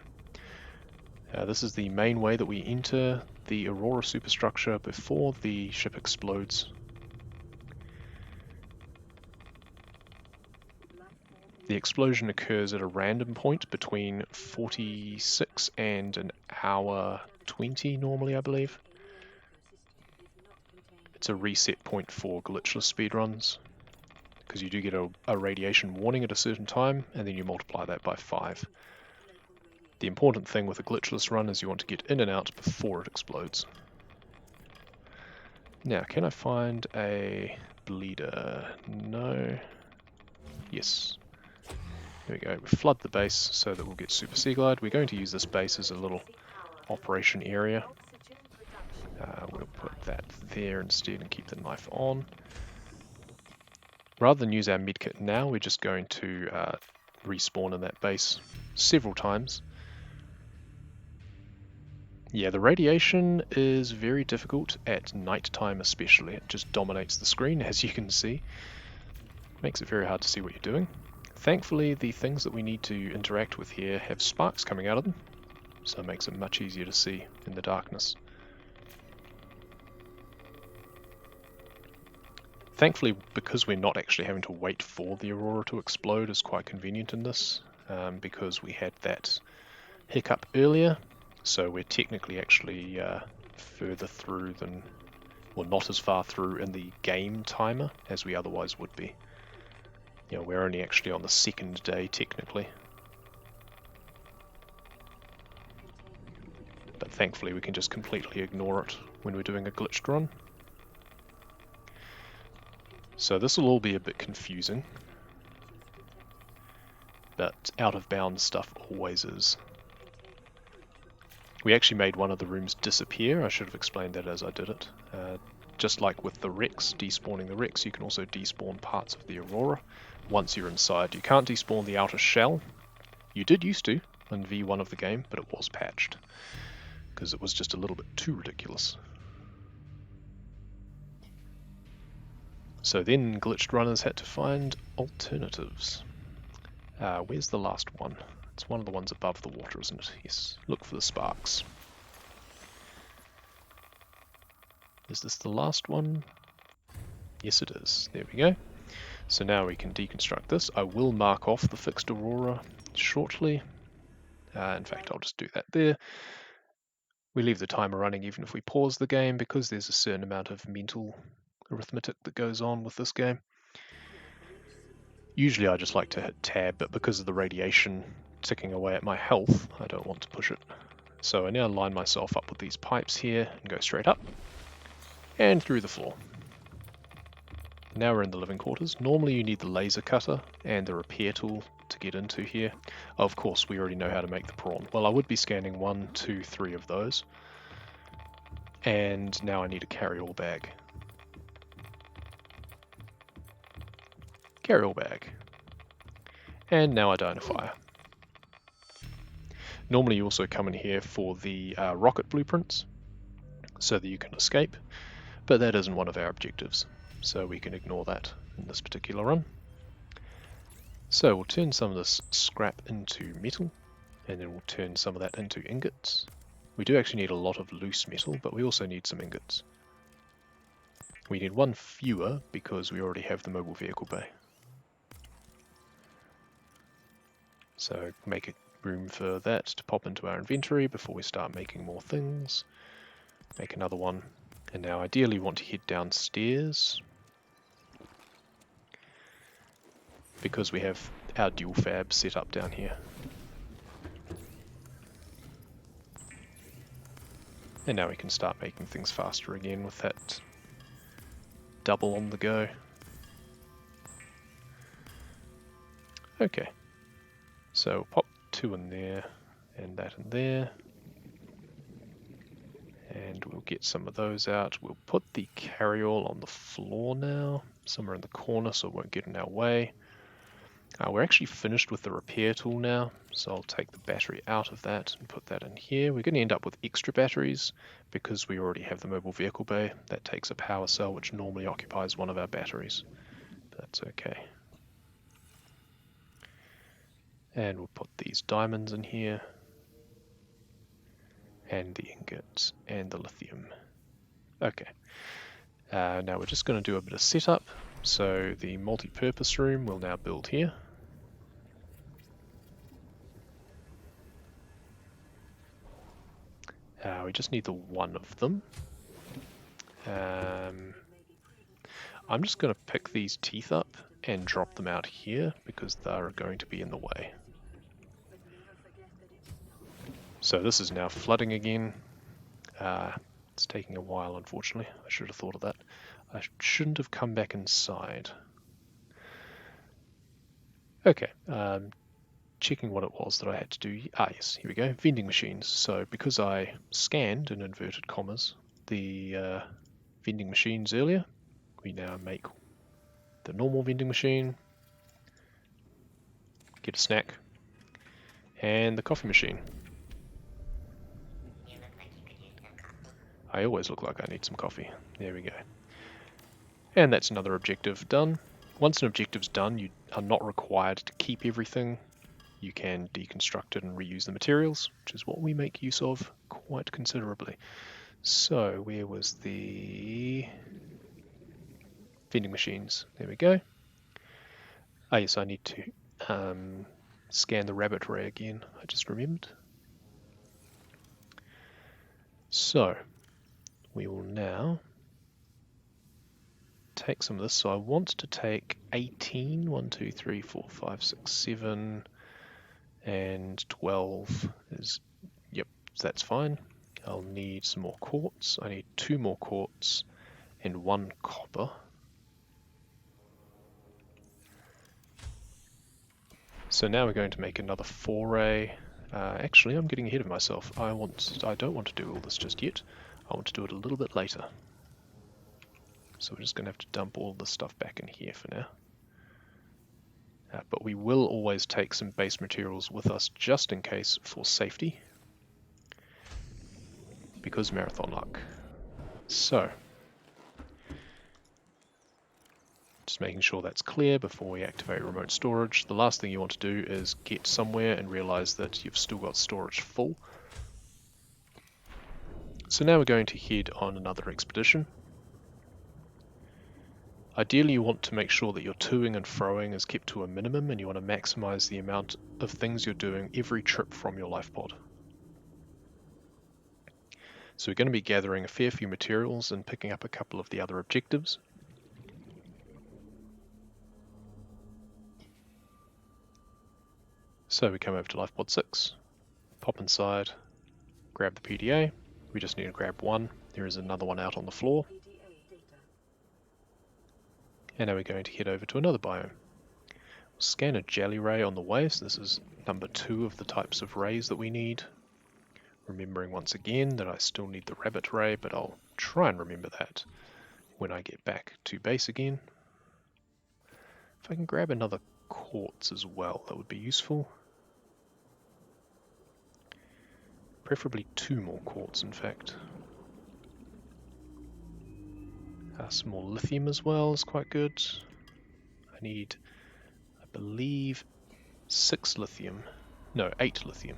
This is the main way that we enter the Aurora superstructure before the ship explodes. The explosion occurs at a random point between 46 and an hour 20 normally, I believe. It's a reset point for glitchless speedruns, because you do get a radiation warning at a certain time, and then you multiply that by 5. The important thing with a glitchless run is you want to get in and out before it explodes. Now, can I find a bleeder? No. Yes. Here we go. We flood the base so that we'll get Super Sea Glide. We're going to use this base as a little operation area. We'll put that there instead and keep the knife on. Rather than use our medkit now, we're just going to respawn in that base several times. Yeah, the radiation is very difficult at night time especially. It just dominates the screen, as you can see. Makes it very hard to see what you're doing. Thankfully, the things that we need to interact with here have sparks coming out of them, so it makes it much easier to see in the darkness. Thankfully, because we're not actually having to wait for the Aurora to explode, is quite convenient in this, because we had that hiccup earlier. So we're technically actually further through than, well, not as far through in the game timer as we otherwise would be. You know, we're only actually on the second day technically. But thankfully we can just completely ignore it when we're doing a glitched run. So this will all be a bit confusing, but out of bounds stuff always is. We actually made one of the rooms disappear. I should have explained that as I did it. Just like with the wrecks, despawning the wrecks, you can also despawn parts of the Aurora once you're inside. You can't despawn the outer shell. You did used to in V1 of the game, but it was patched because it was just a little bit too ridiculous. So then glitched runners had to find alternatives. Where's the last one? It's one of the ones above the water, isn't it? Yes. Look for the sparks. Is this the last one? Yes, it is. There we go. So now we can deconstruct this. I will mark off the fixed Aurora shortly. In fact, I'll just do that there. We leave the timer running even if we pause the game, because there's a certain amount of mental arithmetic that goes on with this game. Usually I just like to hit tab, but because of the radiation ticking away at my health, I don't want to push it. So I now line myself up with these pipes here and go straight up and through the floor. Now we're in the living quarters. Normally you need the laser cutter and the repair tool to get into here. Of course, we already know how to make the prawn. Well, I would be scanning 1, 2, 3 of those. And now I need a carry-all bag. Carry-all bag. And now I die in a fire. Normally you also come in here for the rocket blueprints, so that you can escape, but that isn't one of our objectives, so we can ignore that in this particular run. So we'll turn some of this scrap into metal, and then we'll turn some of that into ingots. We do actually need a lot of loose metal, but we also need some ingots. We need one fewer because we already have the mobile vehicle bay. So make it room for that to pop into our inventory before we start making more things. Make another one, and now ideally we want to head downstairs because we have our dual fab set up down here. And now we can start making things faster again with that double on the go. Okay, so we'll pop 2 in there and that in there. And we'll get some of those out. We'll put the carry-all on the floor now, somewhere in the corner so it won't get in our way. We're actually finished with the repair tool now, so I'll take the battery out of that and put that in here. We're going to end up with extra batteries because we already have the mobile vehicle bay. That takes a power cell which normally occupies one of our batteries. That's okay. And we'll put these diamonds in here. And the ingots and the lithium. Okay. Now we're just going to do a bit of setup. So the multi-purpose room will now build here. We just need the one of them. I'm just going to pick these teeth up and drop them out here because they're going to be in the way. So this is now flooding again. It's taking a while, unfortunately. I should have thought of that. I shouldn't have come back inside. Okay, checking what it was that I had to do. Yes, here we go. Vending machines. So because I scanned, in inverted commas, the vending machines earlier, we now make the normal vending machine, get a snack, and the coffee machine. I always look like I need some coffee. There we go. And that's another objective done. Once an objective's done, you are not required to keep everything. You can deconstruct it and reuse the materials, which is what we make use of quite considerably. So, where was the vending machines? There we go. Yes, I need to scan the rabbit ray again. I just remembered. So, we will now take some of this. So I want to take 18, 1, 2, 3, 4, 5, 6, 7, and 12 is, yep, that's fine. I'll need some more quartz. I need 2 more quartz and 1 copper. So now we're going to make another foray. Actually, I'm getting ahead of myself. I don't want to do all this just yet. I want to do it a little bit later. So we're just going to have to dump all this stuff back in here for now. But we will always take some base materials with us just in case for safety. Because marathon luck. So, just making sure that's clear before we activate remote storage. The last thing you want to do is get somewhere and realize that you've still got storage full. So now we're going to head on another expedition. Ideally you want to make sure that your toing and froing is kept to a minimum and you want to maximize the amount of things you're doing every trip from your life pod. So we're going to be gathering a fair few materials and picking up a couple of the other objectives. So we come over to life pod 6, pop inside, grab the PDA. We just need to grab 1. There is another one out on the floor. And now we're going to head over to another biome. We'll scan a jelly ray on the way, so this is number 2 of the types of rays that we need. Remembering once again that I still need the rabbit ray, but I'll try and remember that when I get back to base again. If I can grab another quartz as well, that would be useful. Preferably 2 more quartz, in fact. Some more lithium as well is quite good. I need, I believe, 6 lithium. No, 8 lithium.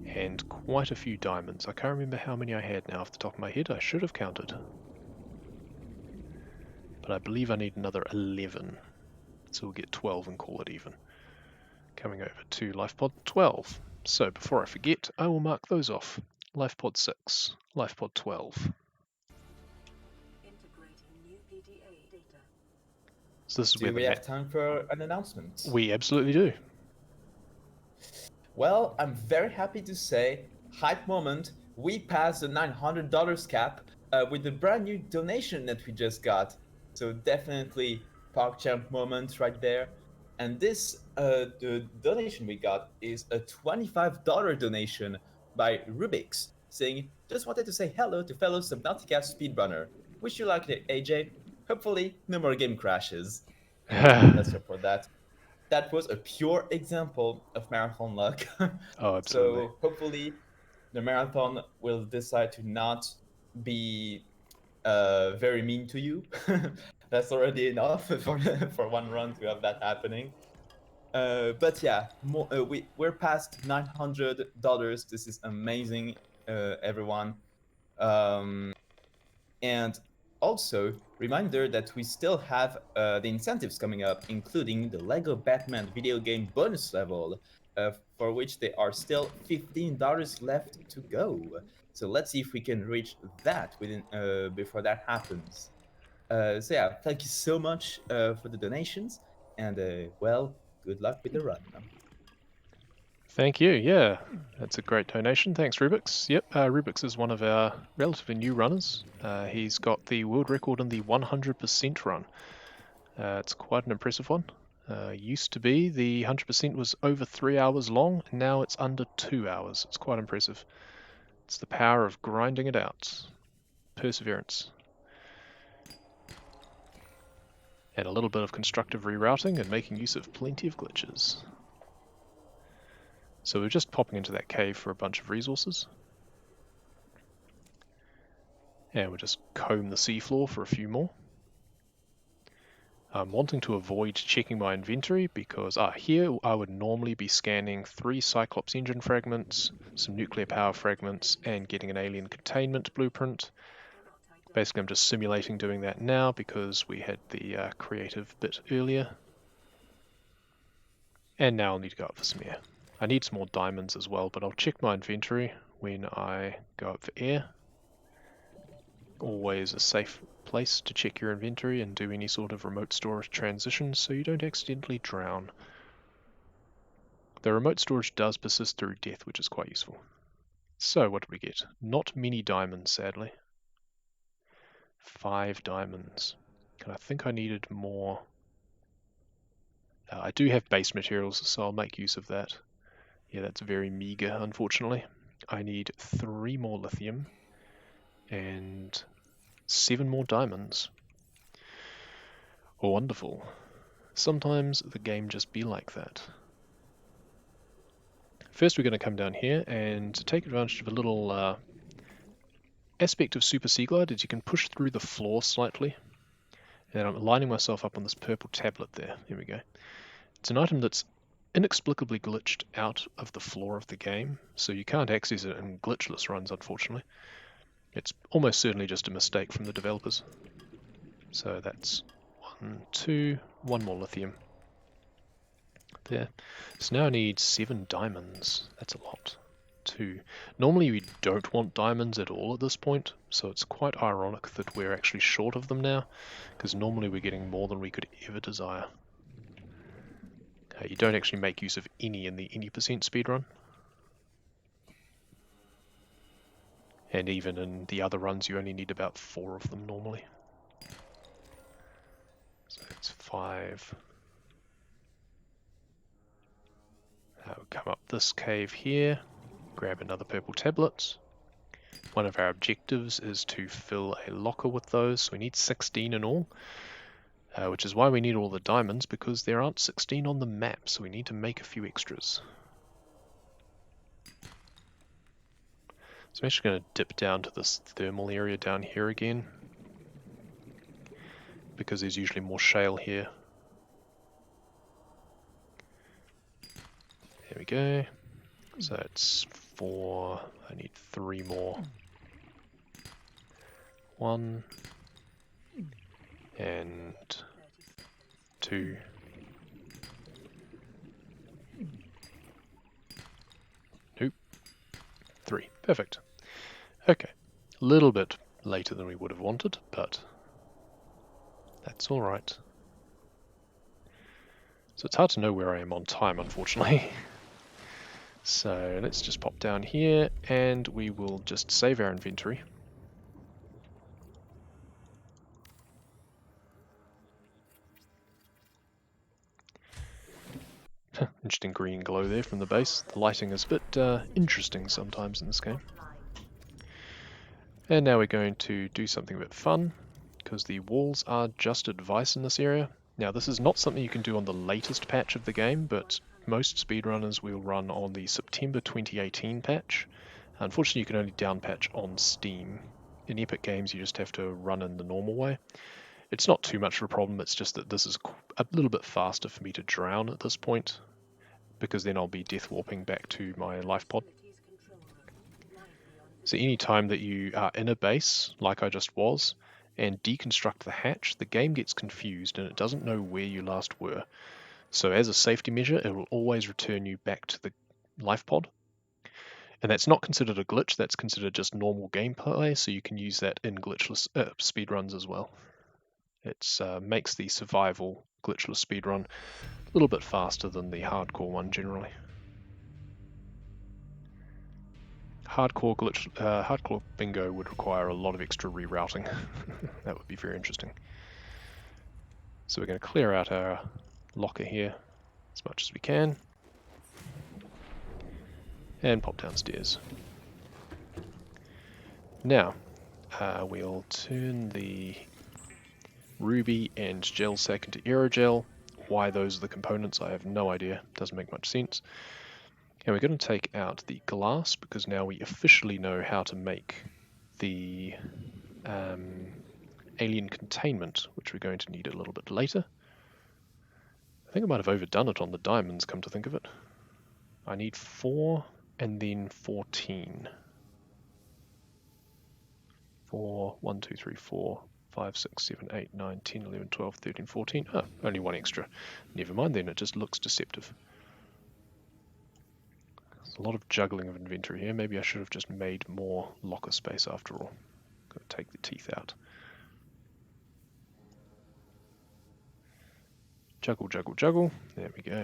And quite a few diamonds. I can't remember how many I had now off the top of my head. I should have counted. But I believe I need another 11. So we'll get 12 and call it even. Coming over to life pod 12. So before I forget, I will mark those off. Life pod 6, life pod 12. So this is where Do we have time for an announcement? We absolutely do. Well, I'm very happy to say, hype moment, we passed the $900 cap with the brand new donation that we just got. So definitely PogChamp moment right there. And this the donation we got is a $25 donation by Rubix, saying, just wanted to say hello to fellow Subnautica speedrunner. Wish you luck, AJ. Hopefully, no more game crashes. And let's hope for that. That was a pure example of marathon luck. Oh, absolutely. So hopefully, the marathon will decide to not be very mean to you. That's already enough for one run to have that happening. But yeah, we're past $900. This is amazing, everyone. And also, reminder that we still have the incentives coming up, including the Lego Batman video game bonus level, for which there are still $15 left to go. So let's see if we can reach that within before that happens. So yeah, thank you so much for the donations, and well, good luck with the run. Thank you. Yeah, that's a great donation. Thanks, Rubix. Yep, Rubix is one of our relatively new runners. He's got the world record in the 100% run. It's quite an impressive one. Used to be the 100% was over 3 hours long, and now it's under 2 hours. It's quite impressive. It's the power of grinding it out. Perseverance. And a little bit of constructive rerouting and making use of plenty of glitches. So we're just popping into that cave for a bunch of resources. And we'll just comb the seafloor for a few more. I'm wanting to avoid checking my inventory because here I would normally be scanning 3 Cyclops engine fragments, some nuclear power fragments, and getting an alien containment blueprint. Basically I'm just simulating doing that now because we had the creative bit earlier. And now I'll need to go up for some air. I need some more diamonds as well, but I'll check my inventory when I go up for air. Always a safe place to check your inventory and do any sort of remote storage transitions so you don't accidentally drown. The remote storage does persist through death, which is quite useful. So what did we get? Not many diamonds, sadly. 5 diamonds. And I think I needed more. I do have base materials, so I'll make use of that. Yeah, that's very meager, unfortunately. I need 3 more lithium and 7 more diamonds. Oh, wonderful. Sometimes the game just be like that. First we're going to come down here and take advantage of a little aspect of Super Sea Glide is you can push through the floor slightly. And I'm lining myself up on this purple tablet there. Here we go. It's an item that's inexplicably glitched out of the floor of the game, so you can't access it in glitchless runs, unfortunately. It's almost certainly just a mistake from the developers. So that's 1, 2, 1 more lithium. There. So now I need 7 diamonds. That's a lot. 2. Normally we don't want diamonds at all at this point, so it's quite ironic that we're actually short of them now, because normally we're getting more than we could ever desire. You don't actually make use of any in the any % speedrun. And even in the other runs you only need about 4 of them normally. So 5. We'll come up this cave here, grab another purple tablet. One of our objectives is to fill a locker with those, so we need 16 in all, which is why we need all the diamonds, because there aren't 16 on the map, so we need to make a few extras. So I'm actually going to dip down to this thermal area down here again, because there's usually more shale here. There we go. So it's 4, I need 3 more. 1 and 2. Nope. 3. Perfect. Okay. A little bit later than we would have wanted, but that's alright. So it's hard to know where I am on time, unfortunately. So let's just pop down here and we will just save our inventory. Interesting green glow there from the base. The lighting is a bit interesting sometimes in this game. And now we're going to do something a bit fun, because the walls are just advice in this area. Now this is not something you can do on the latest patch of the game, but most speedrunners will run on the September 2018 patch. Unfortunately you can only down patch on Steam. In Epic Games you just have to run in the normal way. It's not too much of a problem, it's just that this is a little bit faster for me to drown at this point, because then I'll be death warping back to my life pod. So any time that you are in a base, like I just was, and deconstruct the hatch, the game gets confused and it doesn't know where you last were. So as a safety measure, it will always return you back to the life pod. And that's not considered a glitch, that's considered just normal gameplay, so you can use that in glitchless speedruns as well. It makes the survival glitchless speedrun a little bit faster than the hardcore one generally. Hardcore bingo would require a lot of extra rerouting. That would be very interesting. So we're going to clear out our locker here as much as we can and pop downstairs. Now we'll turn the ruby and gel sack into aerogel. Why those are the components I have no idea, doesn't make much sense. And we're going to take out the glass, because now we officially know how to make the alien containment, which we're going to need a little bit later. I think I might have overdone it on the diamonds, come to think of it. I need 4 and then 14. 4, 1, 2, 3, 4, 5, 6, 7, 8, 9, 10, 11, 12, 13, 14. Oh, only 1 extra. Never mind then, it just looks deceptive. A lot of juggling of inventory here. Maybe I should have just made more locker space after all. Got to take the teeth out. Juggle, juggle, juggle. There we go.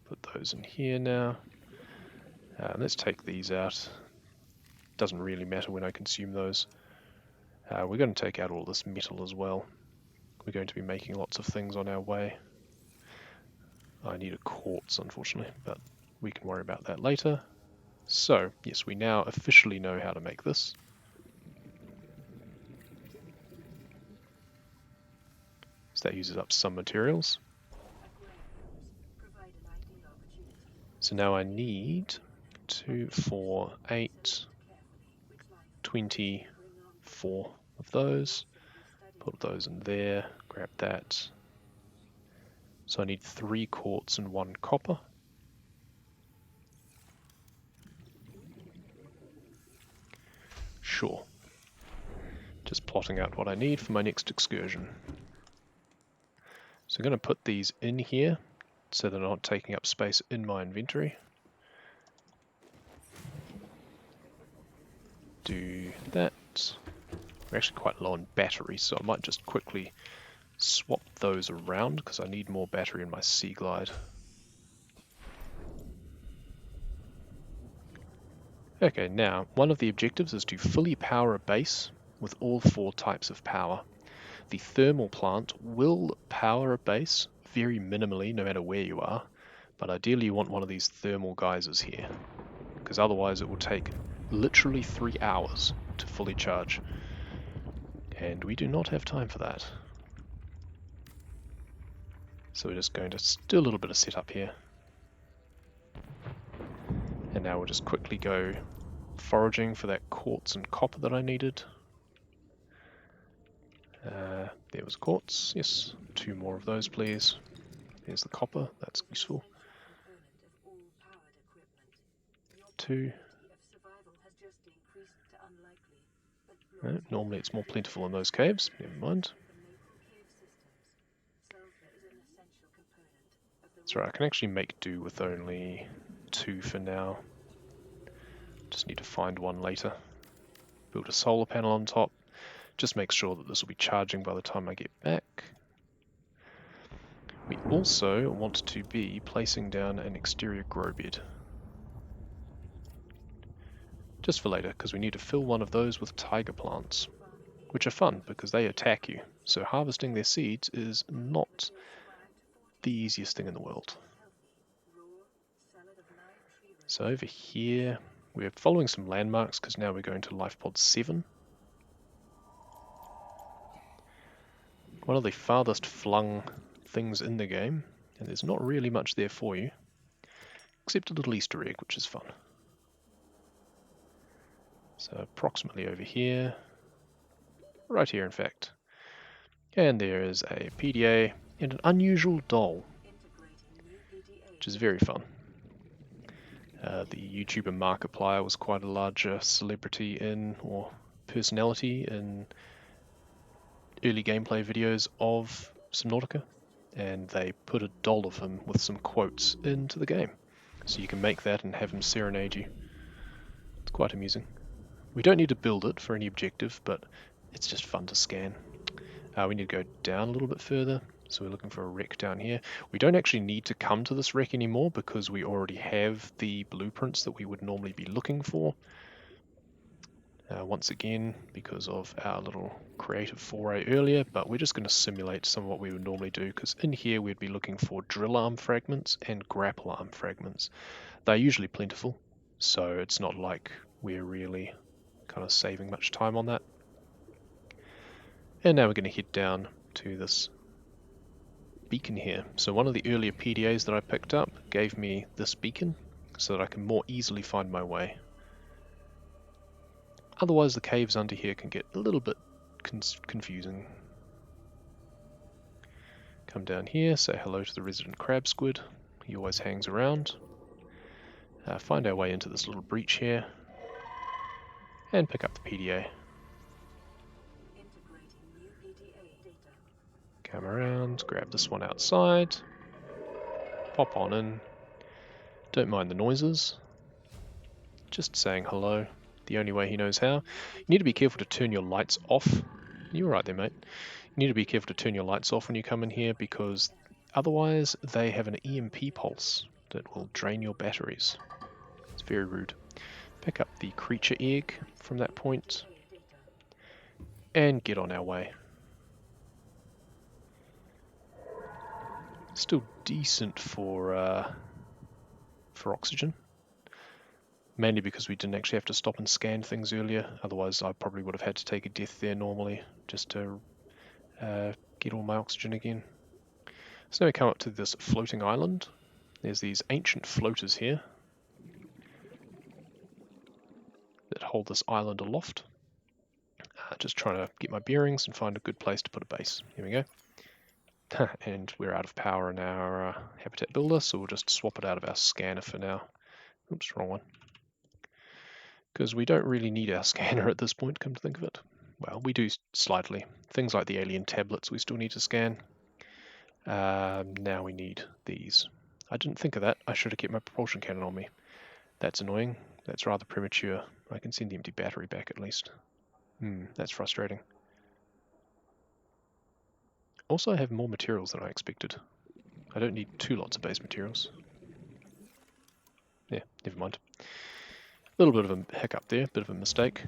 Put those in here now. Let's take these out. Doesn't really matter when I consume those. We're going to take out all this metal as well. We're going to be making lots of things on our way. I need a quartz, unfortunately, but we can worry about that later. So, yes, we now officially know how to make this. So that uses up some materials. So now I need 2, 4, 8, 24 of those. Put those in there, grab that. So I need 3 quartz and 1 copper. Sure. Just plotting out what I need for my next excursion. So I'm going to put these in here so they're not taking up space in my inventory. Do that. We're actually quite low on battery, so I might just quickly swap those around because I need more battery in my Sea Glide. Okay, now one of the objectives is to fully power a base with all 4 types of power. the thermal plant will power a base very minimally no matter where you are, but ideally you want one of these thermal geysers here, because otherwise it will take literally 3 hours to fully charge, and we do not have time for that. So we're just going to do a little bit of setup here, and now we'll just quickly go foraging for that quartz and copper that I needed. There was quartz, yes, 2 more of those please. There's the copper, that's useful. 2. No, normally it's more plentiful in those caves, never mind. That's right, I can actually make do with only 2 for now. Just need to find one later. Build a solar panel on top. Just make sure that this will be charging by the time I get back. We also want to be placing down an exterior grow bed. Just for later, because we need to fill one of those with tiger plants, which are fun because they attack you. So harvesting their seeds is not the easiest thing in the world. So over here, we're following some landmarks because now we're going to life pod 7. One of the farthest flung things in the game, and there's not really much there for you, except a little Easter egg, which is fun. So approximately over here, right here in fact. And there is a PDA and an unusual doll, which is very fun. The YouTuber Markiplier was quite a large celebrity in, or personality in, early gameplay videos of Subnautica, and they put a doll of him with some quotes into the game. So you can make that and have him serenade you. It's quite amusing. We don't need to build it for any objective, but it's just fun to scan. We need to go down a little bit further, so we're looking for a wreck down here. We don't actually need to come to this wreck anymore because we already have the blueprints that we would normally be looking for. Once again, because of our little creative foray earlier, but we're just going to simulate some of what we would normally do, because in here we'd be looking for drill arm fragments and grapple arm fragments. They're usually plentiful, so it's not like we're really kind of saving much time on that. And now we're going to head down to this beacon here. So one of the earlier PDAs that I picked up gave me this beacon so that I can more easily find my way. Otherwise the caves under here can get a little bit confusing. Come down here, say hello to the resident crab squid. He always hangs around. Find our way into this little breach here and pick up the PDA. Come around, grab this one outside, pop on in. Don't mind the noises, just saying hello the only way he knows how. You need to be careful to turn your lights off. You're right there, mate. You need to be careful to turn your lights off when you come in here, because otherwise they have an EMP pulse that will drain your batteries. It's very rude. Pick up the creature egg from that point and get on our way. Still decent for oxygen. Mainly because we didn't actually have to stop and scan things earlier, otherwise I probably would have had to take a death there normally just to get all my oxygen again. So now we come up to this floating island. There's these ancient floaters here that hold this island aloft. Just trying to get my bearings and find a good place to put a base. Here we go. And we're out of power in our habitat builder, so we'll just swap it out of our scanner for now. Oops, wrong one. Because we don't really need our scanner at this point, come to think of it. Well, we do slightly. Things like the alien tablets we still need to scan. Now we need these. I didn't think of that. I should have kept my propulsion cannon on me. That's annoying. That's rather premature. I can send the empty battery back at least. That's frustrating. Also, I have more materials than I expected. I don't need 2 lots of base materials. Yeah, never mind. A little bit of a hiccup there, bit of a mistake.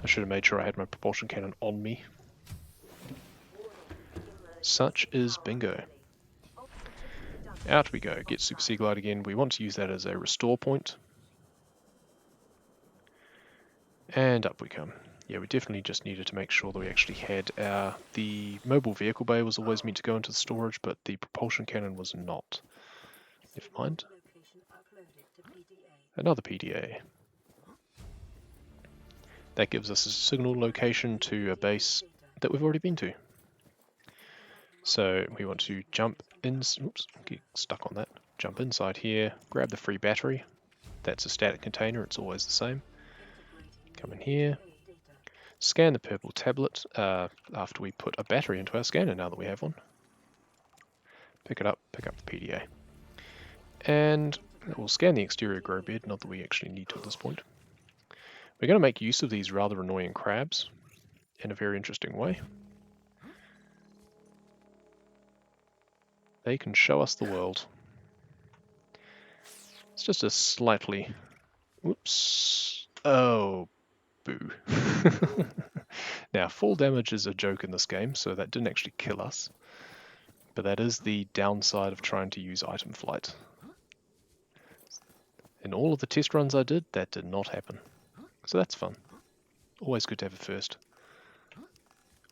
I should have made sure I had my propulsion cannon on me. Such is bingo. Out we go, get Super Sea Glide again. We want to use that as a restore point. And up we come. Yeah, we definitely just needed to make sure that we actually had the mobile vehicle bay was always meant to go into the storage, but the propulsion cannon was not. Never mind. Another PDA. That gives us a signal location to a base that we've already been to. So we want to jump in, oops, get stuck on that. Jump inside here, grab the free battery. That's a static container, it's always the same. Come in here, scan the purple tablet after we put a battery into our scanner now that we have one. Pick it up, pick up the PDA. And we'll scan the exterior grow bed, not that we actually need to at this point. We're going to make use of these rather annoying crabs in a very interesting way. They can show us the world. It's just a slightly... Whoops. Oh, boo. Now, fall damage is a joke in this game, so that didn't actually kill us. But that is the downside of trying to use item flight. In all of the test runs I did, that did not happen. So that's fun. Always good to have a first.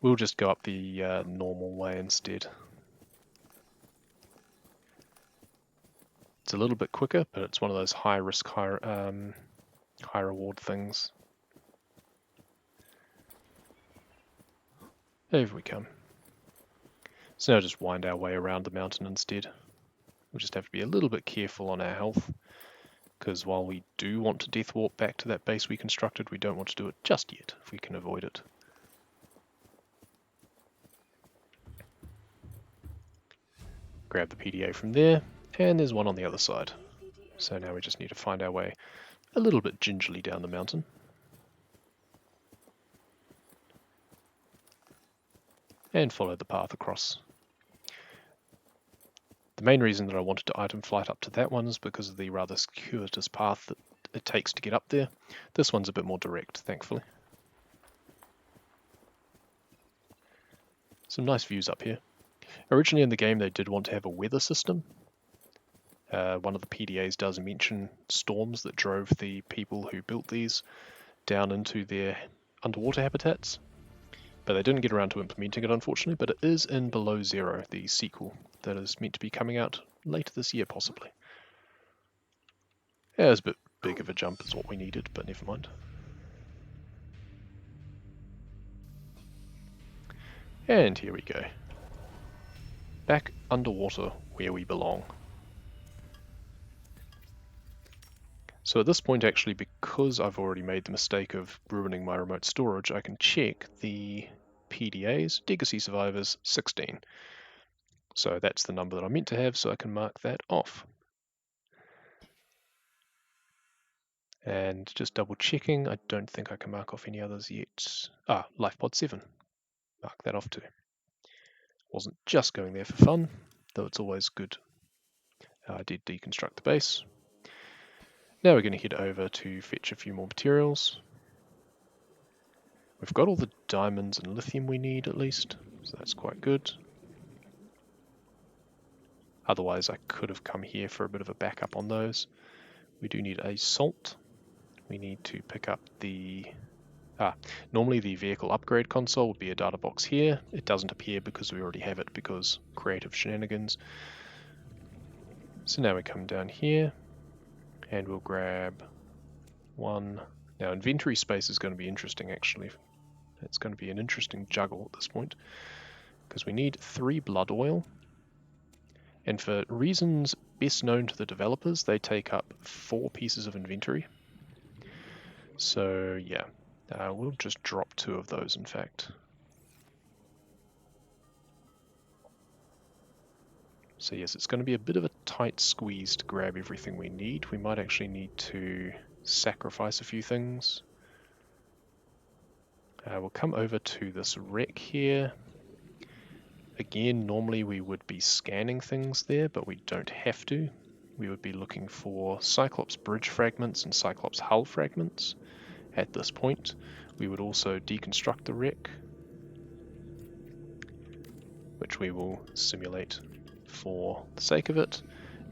We'll just go up the normal way instead. It's a little bit quicker, but it's one of those high risk, high reward things. Over we come. So now just wind our way around the mountain instead. We'll just have to be a little bit careful on our health, because while we do want to death warp back to that base we constructed, we don't want to do it just yet, if we can avoid it. Grab the PDA from there, and there's one on the other side. So now we just need to find our way a little bit gingerly down the mountain. And follow the path across. The main reason that I wanted to item flight up to that one is because of the rather circuitous path that it takes to get up there. This one's a bit more direct, thankfully. Some nice views up here. Originally in the game they did want to have a weather system. One of the PDAs does mention storms that drove the people who built these down into their underwater habitats. But they didn't get around to implementing it, unfortunately, but it is in Below Zero, the sequel that is meant to be coming out later this year, possibly. Yeah, it was a bit big of a jump is what we needed, but never mind. And here we go. Back underwater where we belong. So at this point, actually, because I've already made the mistake of ruining my remote storage, I can check the PDAs, Legacy Survivors 16. So that's the number that I meant to have, so I can mark that off. And just double checking, I don't think I can mark off any others yet. Ah, LifePod 7. Mark that off too. Wasn't just going there for fun, though it's always good. I did deconstruct the base. Now we're going to head over to fetch a few more materials. We've got all the diamonds and lithium we need at least, so that's quite good. Otherwise I could have come here for a bit of a backup on those. We do need a salt. We need to pick up the... normally the vehicle upgrade console would be a data box here. It doesn't appear because we already have it because creative shenanigans. So now we come down here and we'll grab one. Now inventory space is going to be interesting actually. It's going to be an interesting juggle at this point because we need 3 blood oil. And for reasons best known to the developers, they take up 4 pieces of inventory. So yeah, we'll just drop 2 of those in fact. So yes, it's going to be a bit of a tight squeeze to grab everything we need. We might actually need to sacrifice a few things. We'll come over to this wreck here. Again, normally we would be scanning things there, but we don't have to. We would be looking for Cyclops bridge fragments and Cyclops hull fragments. At this point, we would also deconstruct the wreck. which we will simulate for the sake of it,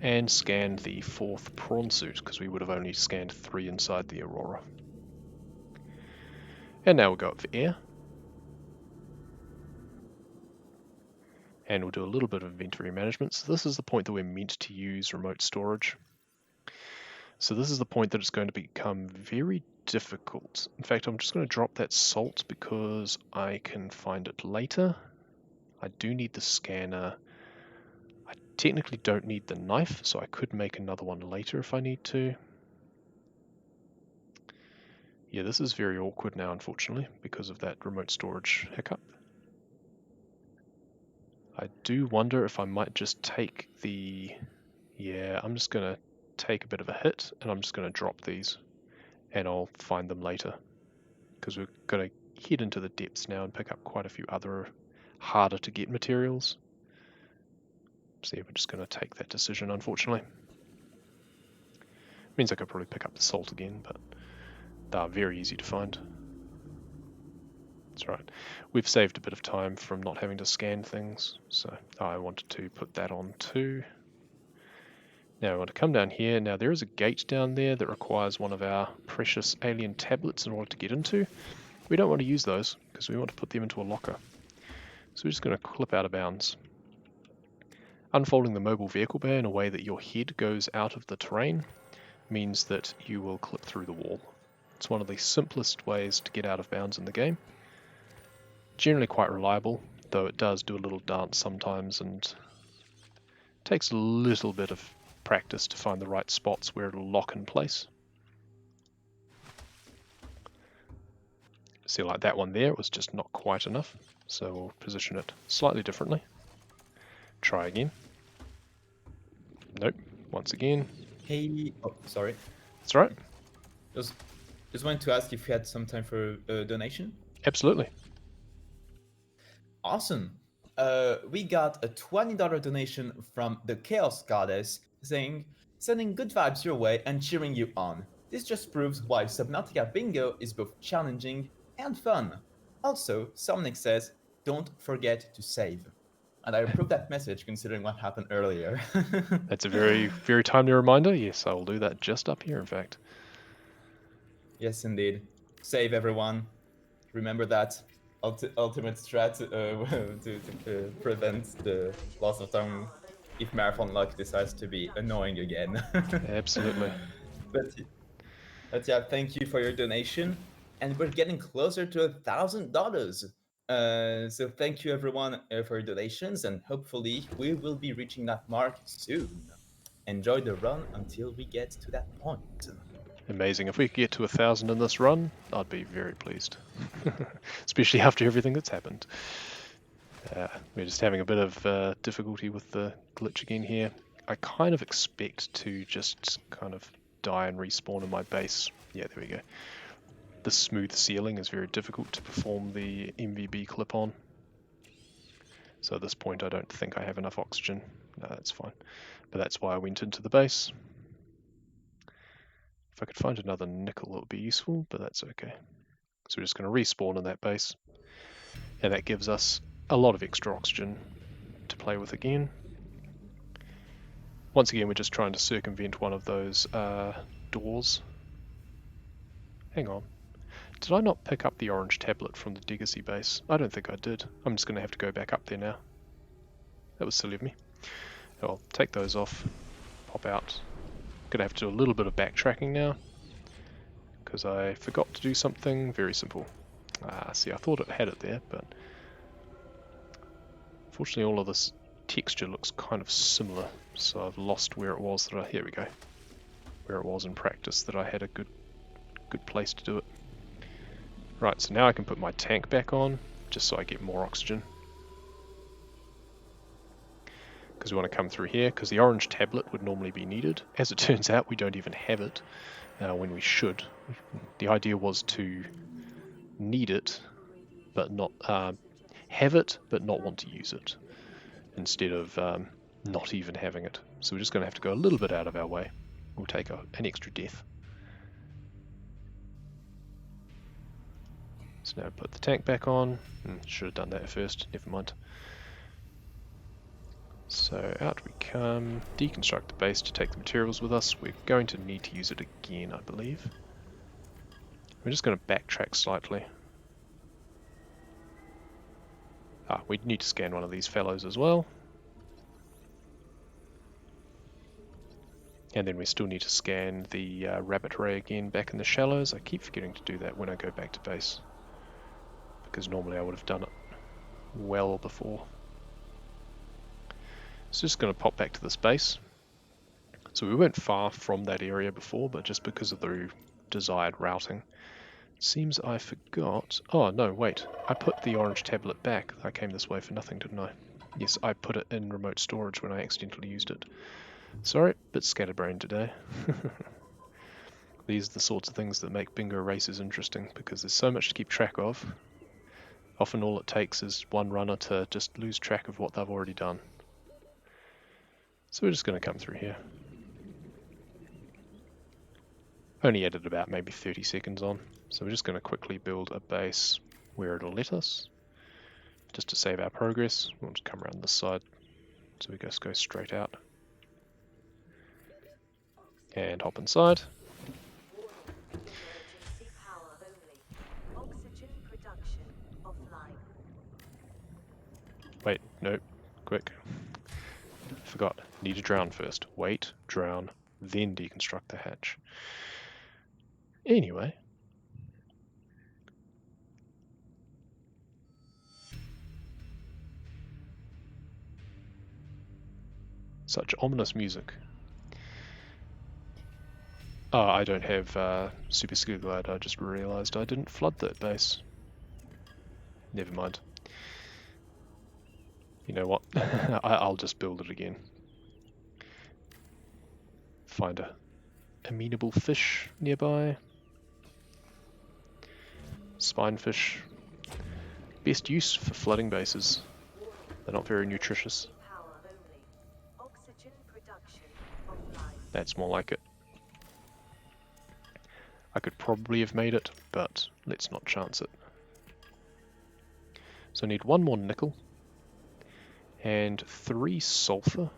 and scan the 4th prawn suit, because we would have only scanned 3 inside the Aurora. And now we'll go up for air. And we'll do a little bit of inventory management. So this is the point that we're meant to use remote storage. So this is the point that it's going to become very difficult. In fact, I'm just going to drop that salt because I can find it later. I do need the scanner. I technically don't need the knife, so I could make another one later if I need to. Yeah, this is very awkward now, unfortunately, because of that remote storage hiccup. I do wonder if I might just take the... Yeah, I'm just going to take a bit of a hit, and I'm just going to drop these, and I'll find them later. Because we're going to head into the depths now and pick up quite a few other harder to get materials. So yeah, we're just going to take that decision, unfortunately. Means I could probably pick up the salt again, but they're very easy to find. That's right. We've saved a bit of time from not having to scan things, so I wanted to put that on too. Now I want to come down here. Now there is a gate down there that requires one of our precious alien tablets in order to get into. We don't want to use those because we want to put them into a locker. So we're just going to clip out of bounds. Unfolding the mobile vehicle bay in a way that your head goes out of the terrain means that you will clip through the wall. It's one of the simplest ways to get out of bounds in the game. Generally quite reliable, though it does do a little dance sometimes and takes a little bit of practice to find the right spots where it'll lock in place. See, like that one there, it was just not quite enough, so we'll position it slightly differently. Try again. Nope. Once again. Hey, oh, sorry. That's right. Just wanted to ask if you had some time for a donation. Absolutely. Awesome. We got a $20 donation from the Chaos Goddess saying, sending good vibes your way and cheering you on. This just proves why Subnautica Bingo is both challenging and fun. Also, Somnic says, don't forget to save. And I approve that message considering what happened earlier. That's a very, very timely reminder. Yes, I will do that just up here, in fact. Yes, indeed. Save everyone. Remember that ultimate strat to prevent the loss of time if Marathon Luck decides to be annoying again. Absolutely. But yeah, thank you for your donation. And we're getting closer to $1,000. So thank you everyone for your donations, and hopefully we will be reaching that mark soon. Enjoy the run until we get to that point. Amazing. If we could get to 1,000 in this run, I'd be very pleased. Especially after everything that's happened. We're just having a bit of difficulty with the glitch again here. I kind of expect to just kind of die and respawn in my base. Yeah, there we go. The smooth ceiling is very difficult to perform the MVB clip on. So at this point I don't think I have enough oxygen. No, that's fine. But that's why I went into the base. If I could find another nickel it would be useful, but that's okay. So we're just going to respawn in that base. And that gives us a lot of extra oxygen to play with again. Once again, we're just trying to circumvent one of those doors. Hang on. Did I not pick up the orange tablet from the Degacy base? I don't think I did. I'm just going to have to go back up there now. That was silly of me. I'll take those off, pop out. Gonna have to do a little bit of backtracking now, because I forgot to do something very simple. See, I thought it had it there, but unfortunately all of this texture looks kind of similar, so I've lost where it was that here we go. Where it was in practice that I had a good place to do it. Right, so now I can put my tank back on, just so I get more oxygen. Because we want to come through here, because the orange tablet would normally be needed. As it turns out, we don't even have it when we should. The idea was to need it, but not have it, but not want to use it, instead of not even having it. So we're just going to have to go a little bit out of our way. We'll take an extra death. So now put the tank back on. Should have done that first, never mind. So out we come, deconstruct the base to take the materials with us. We're going to need to use it again, I believe. We're just going to backtrack slightly. We need to scan one of these fellows as well. And then we still need to scan the rabbit ray again back in the shallows. I keep forgetting to do that when I go back to base, because normally I would have done it well before. So just going to pop back to this base. So we weren't far from that area before, but just because of the desired routing. Seems I forgot. Oh no, wait. I put the orange tablet back. I came this way for nothing, didn't I? Yes, I put it in remote storage when I accidentally used it. Sorry, bit scatterbrained today. These are the sorts of things that make bingo races interesting, because there's so much to keep track of. Often all it takes is one runner to just lose track of what they've already done. So we're just going to come through here. Only added about maybe 30 seconds on. So we're just going to quickly build a base where it'll let us, just to save our progress. We'll just come around this side, so we just go straight out. And hop inside. Wait, no, quick. Forgot, need to drown first. Wait, drown, then deconstruct the hatch. Anyway. Such ominous music. Oh, I don't have Super Skill Glide. I just realised I didn't flood that base. Never mind. You know what? I'll just build it again. Find a amenable fish nearby. Spinefish. Best use for flooding bases. They're not very nutritious. That's more like it. I could probably have made it, but let's not chance it. So I need one more nickel and 3 sulfur,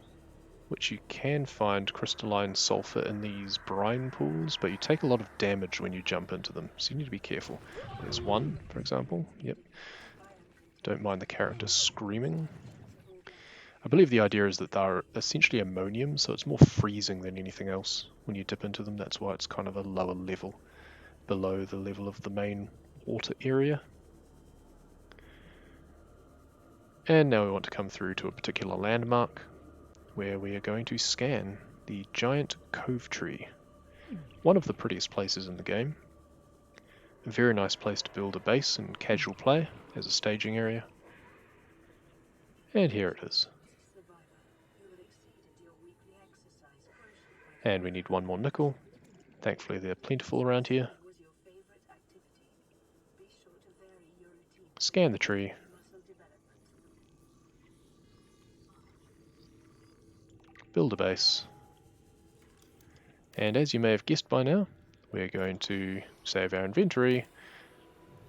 which you can find crystalline sulfur in these brine pools, but you take a lot of damage when you jump into them, so you need to be careful. There's one, for example. Yep. Don't mind the character screaming. I believe the idea is that they're essentially ammonium, so it's more freezing than anything else when you dip into them. That's why it's kind of a lower level, below the level of the main water area. And now we want to come through to a particular landmark where we are going to scan the giant cove tree. One of the prettiest places in the game. A very nice place to build a base and casual play as a staging area. And here it is. And we need one more nickel. Thankfully they're plentiful around here. Scan the tree. Build a base. And as you may have guessed by now, we're going to save our inventory,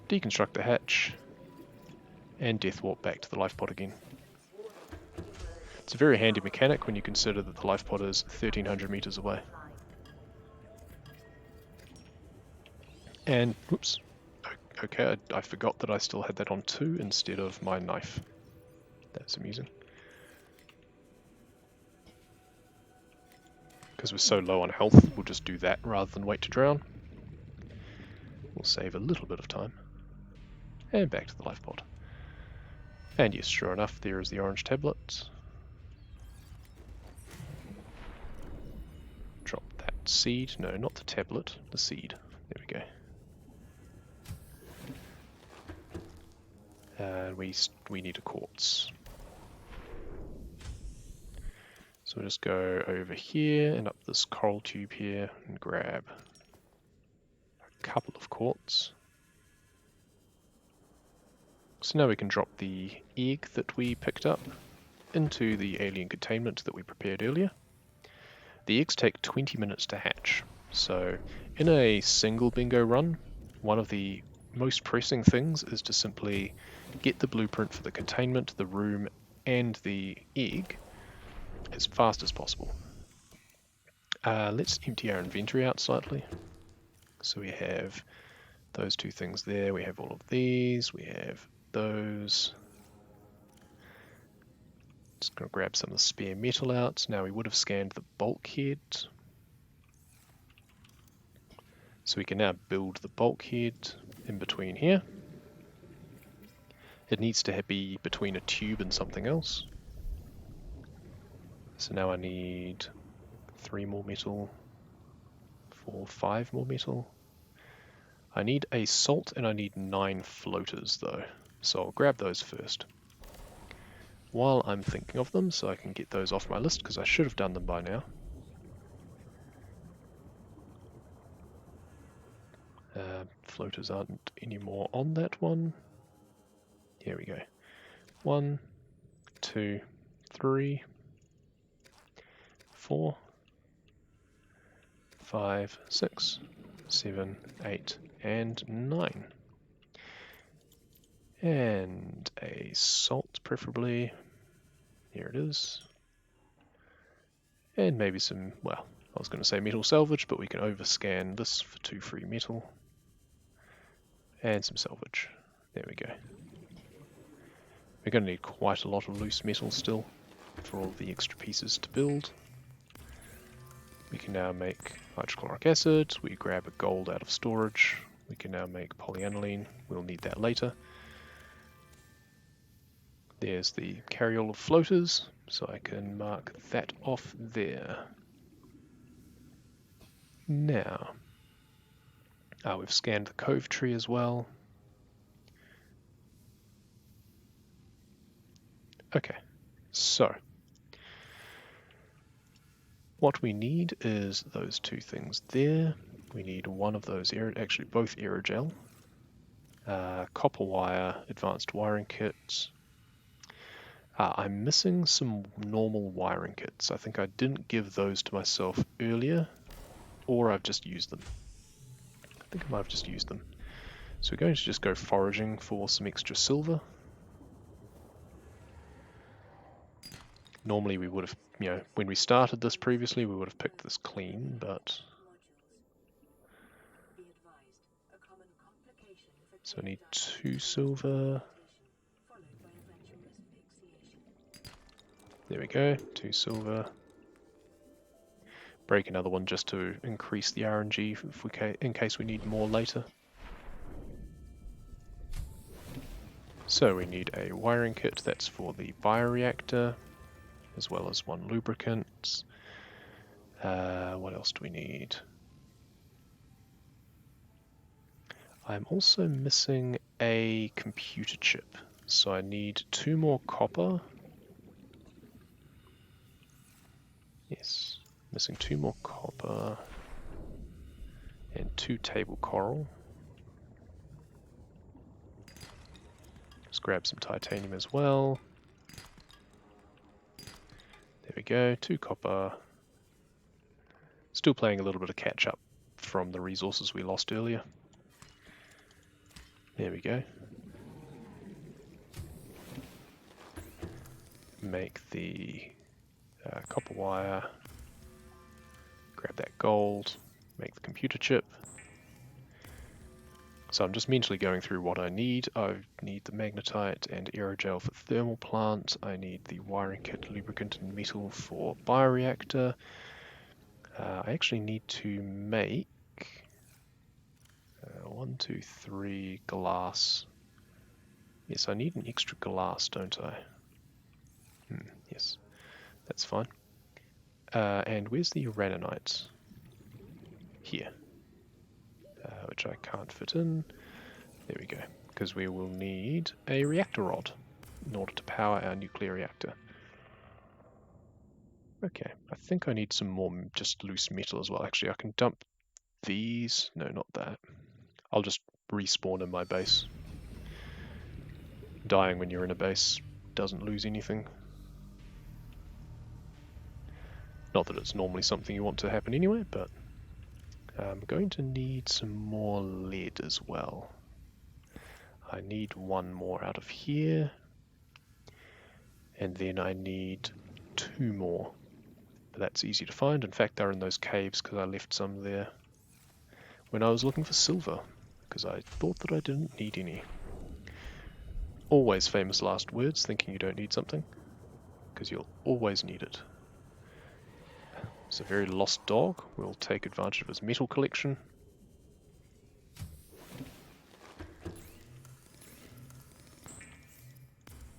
deconstruct the hatch, and death warp back to the life pod again. It's a very handy mechanic when you consider that the life pod is 1300 meters away. And, whoops, okay, I forgot that I still had that on 2 instead of my knife. That's amusing. Because we're so low on health, we'll just do that rather than wait to drown. We'll save a little bit of time. And back to the life pod. And yes, sure enough, there is the orange tablet. Drop that seed. No, not the tablet, the seed. There we go. And we need a quartz. So we'll just go over here and up this coral tube here and grab a couple of quartz. So now we can drop the egg that we picked up into the alien containment that we prepared earlier. The eggs take 20 minutes to hatch, so in a single bingo run, one of the most pressing things is to simply get the blueprint for the containment, the room, and the egg, as fast as possible. Let's empty our inventory out slightly. So we have those two things there, we have all of these, we have those. Just going to grab some of the spare metal out. Now we would have scanned the bulkhead. So we can now build the bulkhead in between here. It needs to be between a tube and something else. So now I need 3 more metal, 4, 5 more metal. I need a salt and I need 9 floaters though. So I'll grab those first. While I'm thinking of them, so I can get those off my list, because I should have done them by now. Floaters aren't anymore on that one. Here we go. 1, 2, 3, 4, 5, 6, 7, 8, and 9. And a salt, preferably. Here it is. And maybe some, well, I was going to say metal salvage, but we can overscan this for 2 free metal. And some salvage. There we go. We're going to need quite a lot of loose metal still for all the extra pieces to build. We can now make hydrochloric acid. We grab a gold out of storage. We can now make polyaniline. We'll need that later. There's the carryall of floaters, so I can mark that off there. Now, we've scanned the cove tree as well. Okay, so what we need is those 2 things there. We need one of those, actually both aerogel, copper wire, advanced wiring kits. I'm missing some normal wiring kits. I think I didn't give those to myself earlier, or I've just used them. I think I might have just used them. So we're going to just go foraging for some extra silver. Normally we would have, when we started this previously, we would have picked this clean, but... So I need 2 silver. There we go, 2 silver. Break another one just to increase the RNG if in case we need more later. So we need a wiring kit, that's for the bioreactor, as well as 1 lubricant. What else do we need? I'm also missing a computer chip, so I need 2 more copper. Yes, missing 2 more copper and 2 table coral. Let's grab some titanium as well. There we go, 2 copper. Still playing a little bit of catch up from the resources we lost earlier. There we go. Make the copper wire. Grab that gold. Make the computer chip. So I'm just mentally going through what I need. I need the magnetite and aerogel for thermal plant. I need the wiring kit, lubricant and metal for bioreactor. I actually need to make 1, 2, 3 glass. Yes, I need an extra glass, don't I? Yes, that's fine. And where's the uranite? Here. Which I can't fit in. There we go. Because we will need a reactor rod in order to power our nuclear reactor. Okay, I think I need some more just loose metal as well. Actually, I can dump these. No, not that. I'll just respawn in my base. Dying when you're in a base doesn't lose anything. Not that it's normally something you want to happen anyway, but I'm going to need some more lead as well. I need 1 more out of here. And then I need 2 more but that's easy to find. In fact, they're in those caves because I left some there when I was looking for silver, because I thought that I didn't need any. Always famous last words, thinking you don't need something, because you'll always need it. It's a very lost dog. We'll take advantage of his metal collection.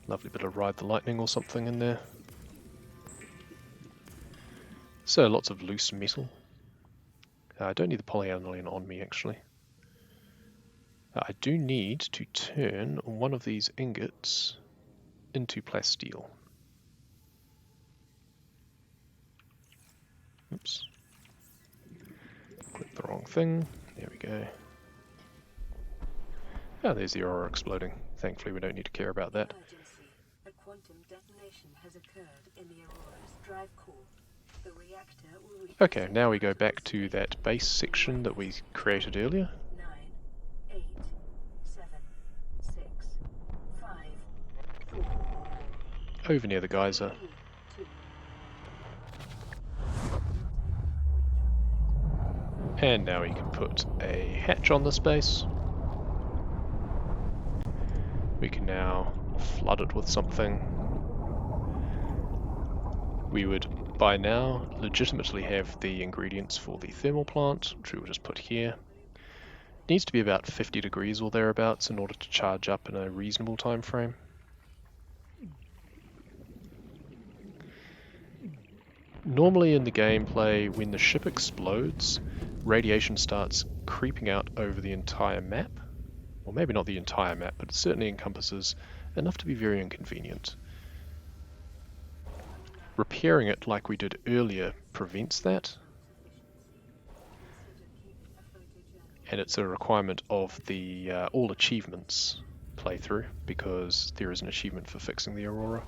Lovely bit of Ride the Lightning or something in there. So lots of loose metal. I don't need the polyaniline on me actually. I do need to turn one of these ingots into plasteel. Oops. Click the wrong thing. There we go. Oh, there's the aurora exploding. Thankfully we don't need to care about that. Emergency. A quantum detonation has occurred in the aurora's drive core. The reactor will reach Okay, now we go back to that base section that we created earlier. 9, 8, 7, 6, 5, 4, Over near the geyser. 2. And now we can put a hatch on this base. We can now flood it with something. We would, by now, legitimately have the ingredients for the thermal plant, which we will just put here. It needs to be about 50 degrees or thereabouts in order to charge up in a reasonable time frame. Normally in the gameplay, when the ship explodes, radiation starts creeping out over the entire map. Well, maybe not the entire map, but it certainly encompasses enough to be very inconvenient. Repairing it like we did earlier prevents that, and it's a requirement of the all achievements playthrough, because there is an achievement for fixing the aurora.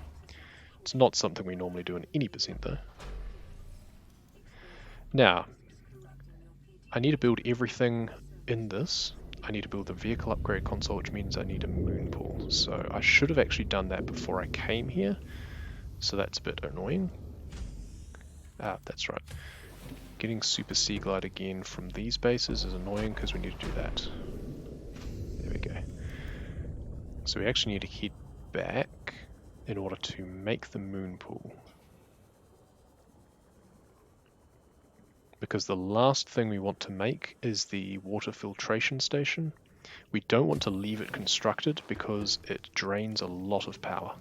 It's not something we normally do in any percent though. Now, I need to build everything in this. I need to build the vehicle upgrade console, which means I need a moon pool. So I should have actually done that before I came here. So that's a bit annoying. Ah, that's right. Getting Super Sea Glide again from these bases is annoying because we need to do that. There we go. So we actually need to head back in order to make the moon pool. Because the last thing we want to make is the water filtration station. We don't want to leave it constructed because it drains a lot of power.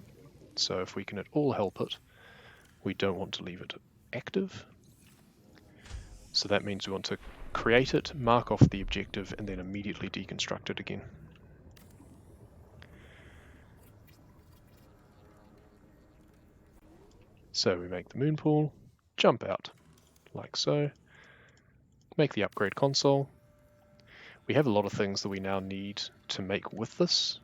So if we can at all help it, we don't want to leave it active. So that means we want to create it, mark off the objective, and then immediately deconstruct it again. So we make the moon pool, jump out, like so. Make the upgrade console. We have a lot of things that we now need to make with this.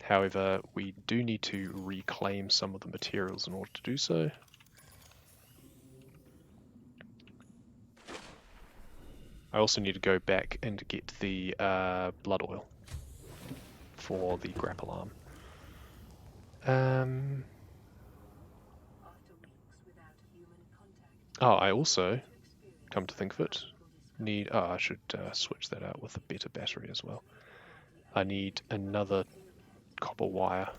However, we do need to reclaim some of the materials in order to do so. I also need to go back and get the blood oil for the grapple arm. Oh, I also, come to think of it, need, I should switch that out with a better battery as well. I need another copper wire.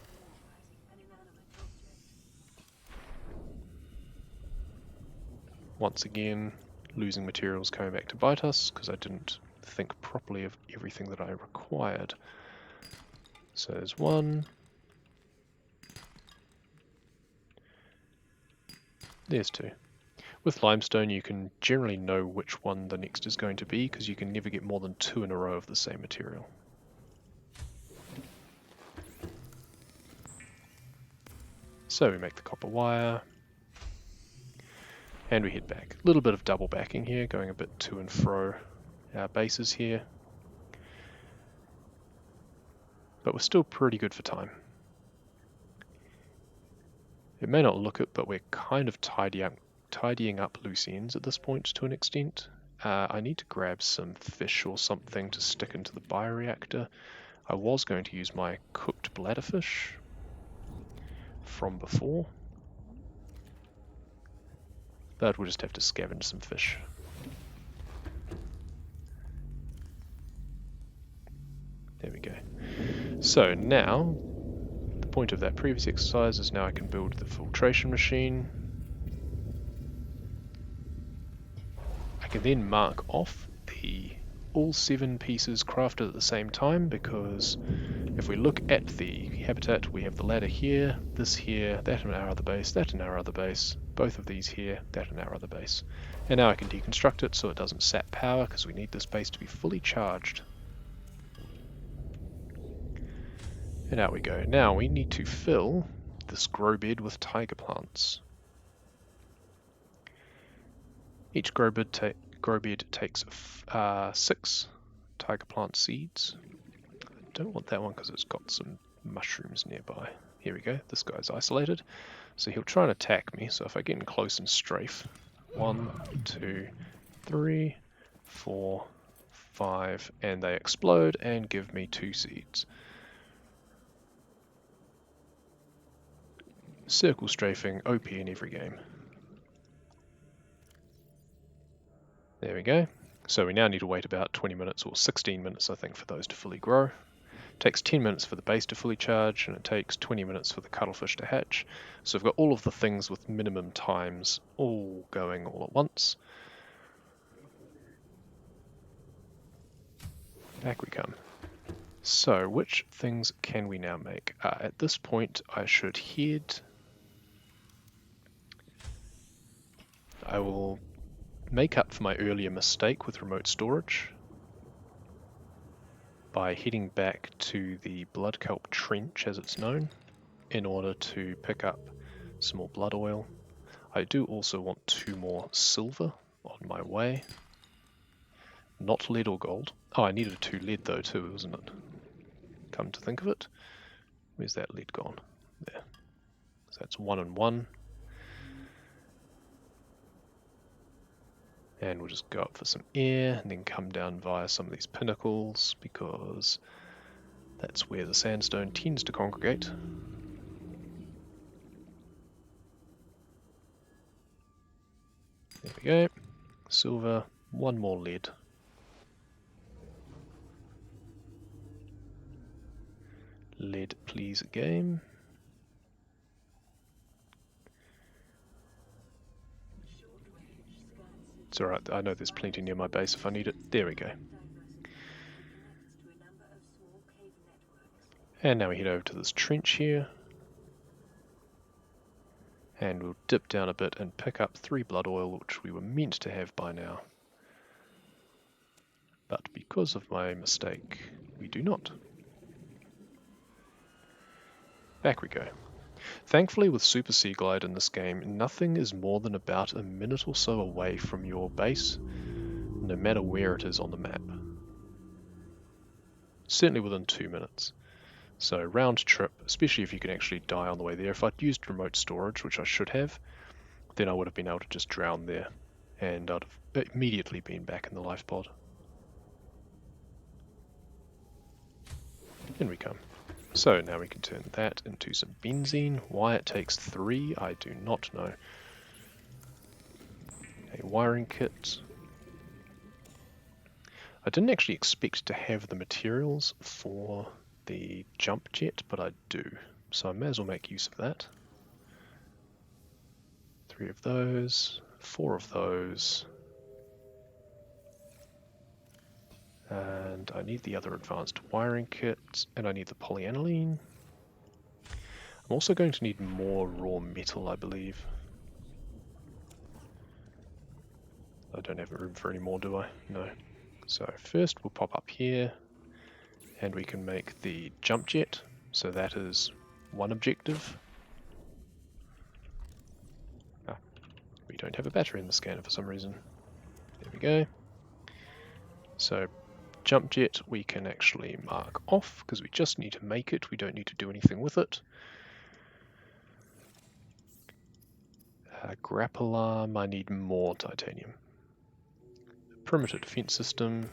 Once again, losing materials coming back to bite us because I didn't think properly of everything that I required. So there's one. There's two. With limestone you can generally know which one the next is going to be because you can never get more than two in a row of the same material. So we make the copper wire and we head back. A little bit of double backing here, going a bit to and fro our bases here. But we're still pretty good for time. It may not look it, but we're kind of tidying up loose ends at this point to an extent. I need to grab some fish or something to stick into the bioreactor. I was going to use my cooked bladderfish from before. but we'll just have to scavenge some fish. There we go. So now, the point of that previous exercise is now I can build the filtration machine. I can then mark off all 7 pieces crafted at the same time, because if we look at the habitat, we have the ladder here, this here, that in our other base, that in our other base, both of these here, that in our other base. And now I can deconstruct it so it doesn't sap power, because we need this base to be fully charged. And out we go. Now we need to fill this grow bed with tiger plants. Each grow bed takes 6 tiger plant seeds. I don't want that one because it's got some mushrooms nearby. Here we go, this guy's isolated. So he'll try and attack me, so if I get in close and strafe. 1, 2, 3, 4, 5, and they explode and give me 2 seeds. Circle strafing, OP in every game. There we go. So we now need to wait about 20 minutes or 16 minutes, I think, for those to fully grow. It takes 10 minutes for the base to fully charge, and it takes 20 minutes for the cuttlefish to hatch. So we've got all of the things with minimum times all going all at once. Back we come. So which things can we now make? At this point I should head... I will make up for my earlier mistake with remote storage by heading back to the blood kelp trench, as it's known, in order to pick up some more blood oil. I do also want 2 more silver on my way. Not lead or gold. Oh, I needed 2 lead though too, wasn't it? Come to think of it. Where's that lead gone? There. So that's 1 and 1. And we'll just go up for some air and then come down via some of these pinnacles, because that's where the sandstone tends to congregate. There we go. Silver, 1 more lead. Lead, please, game. It's alright, I know there's plenty near my base if I need it. There we go. And now we head over to this trench here. And we'll dip down a bit and pick up 3 blood oil, which we were meant to have by now. But because of my mistake, we do not. Back we go. Thankfully with Super Sea Glide in this game, nothing is more than about a minute or so away from your base, no matter where it is on the map. Certainly within 2 minutes. So round trip, especially if you can actually die on the way there. If I'd used remote storage, which I should have, then I would have been able to just drown there, and I'd have immediately been back in the life pod. In we come. So now we can turn that into some benzene. Why it takes 3, I do not know. A wiring kit. I didn't actually expect to have the materials for the jump jet, but I do. So I may as well make use of that. 3 of those, 4 of those. And I need the other advanced wiring kit, and I need the polyaniline. I'm also going to need more raw metal, I believe. I don't have room for any more, do I? No. So first we'll pop up here, and we can make the jump jet. So that is 1 objective. Ah, we don't have a battery in the scanner for some reason. There we go. So jump jet we can actually mark off, because we just need to make it, we don't need to do anything with it. Grapple arm, I need more titanium. Perimeter defense system,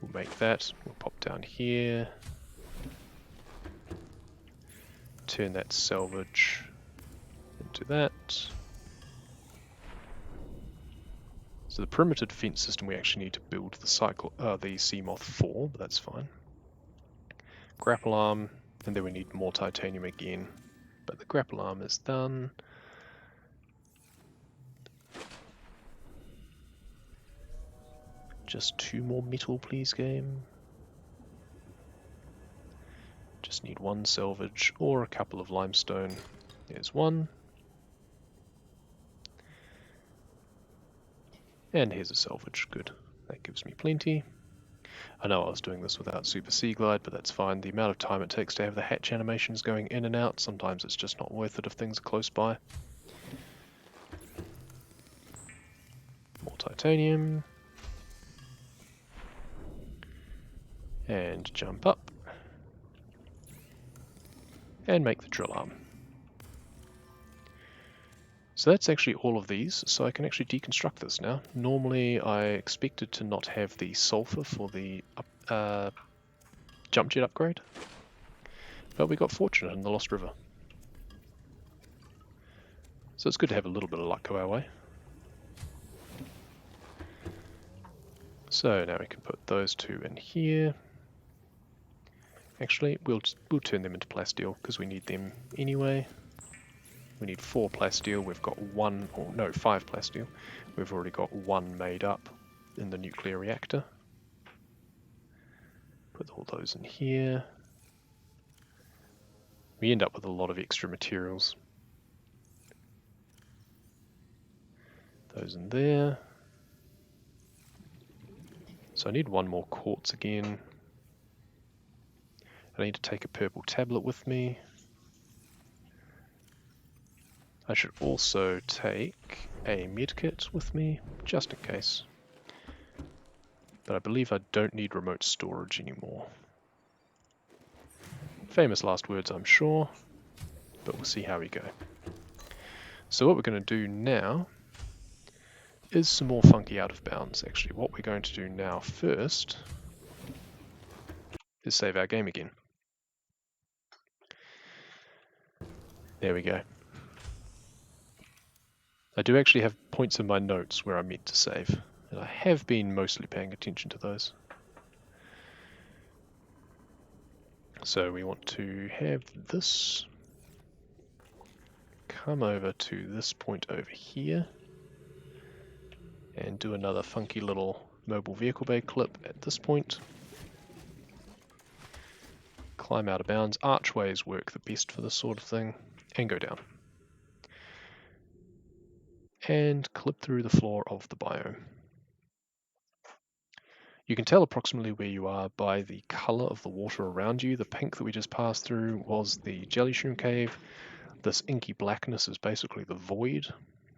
we'll make that, we'll pop down here. Turn that salvage into that. So the perimeter defense system we actually need to build the Seamoth for, but that's fine. Grapple arm, and then we need more titanium again. But the grapple arm is done. Just 2 more metal, please, game. Just need 1 salvage or a couple of limestone. There's 1. And here's a salvage, good. That gives me plenty. I know I was doing this without Super Sea Glide, but that's fine. The amount of time it takes to have the hatch animations going in and out, sometimes it's just not worth it if things are close by. More titanium. And jump up. And make the drill arm. So that's actually all of these, so I can actually deconstruct this now. Normally I expected to not have the sulfur for the jump jet upgrade, but we got fortunate in the Lost River. So it's good to have a little bit of luck go our way. So now we can put those 2 in here. Actually, we'll turn them into plasteel because we need them anyway. We need 4 plasteel, we've got 1, or no, 5 plasteel. We've already got 1 made up in the nuclear reactor. Put all those in here. We end up with a lot of extra materials. Those in there. So I need 1 more quartz again. I need to take a purple tablet with me. I should also take a medkit with me, just in case. But I believe I don't need remote storage anymore. Famous last words, I'm sure, but we'll see how we go. So what we're going to do now is some more funky out of bounds, actually. What we're going to do now first is save our game again. There we go. I do actually have points in my notes where I meant to save, and I have been mostly paying attention to those. So we want to have this come over to this point over here and do another funky little mobile vehicle bay clip at this point. Climb out of bounds. Archways work the best for this sort of thing, and go down. And clip through the floor of the biome. You can tell approximately where you are by the colour of the water around you. The pink that we just passed through was the jelly shroom cave. This inky blackness is basically the void.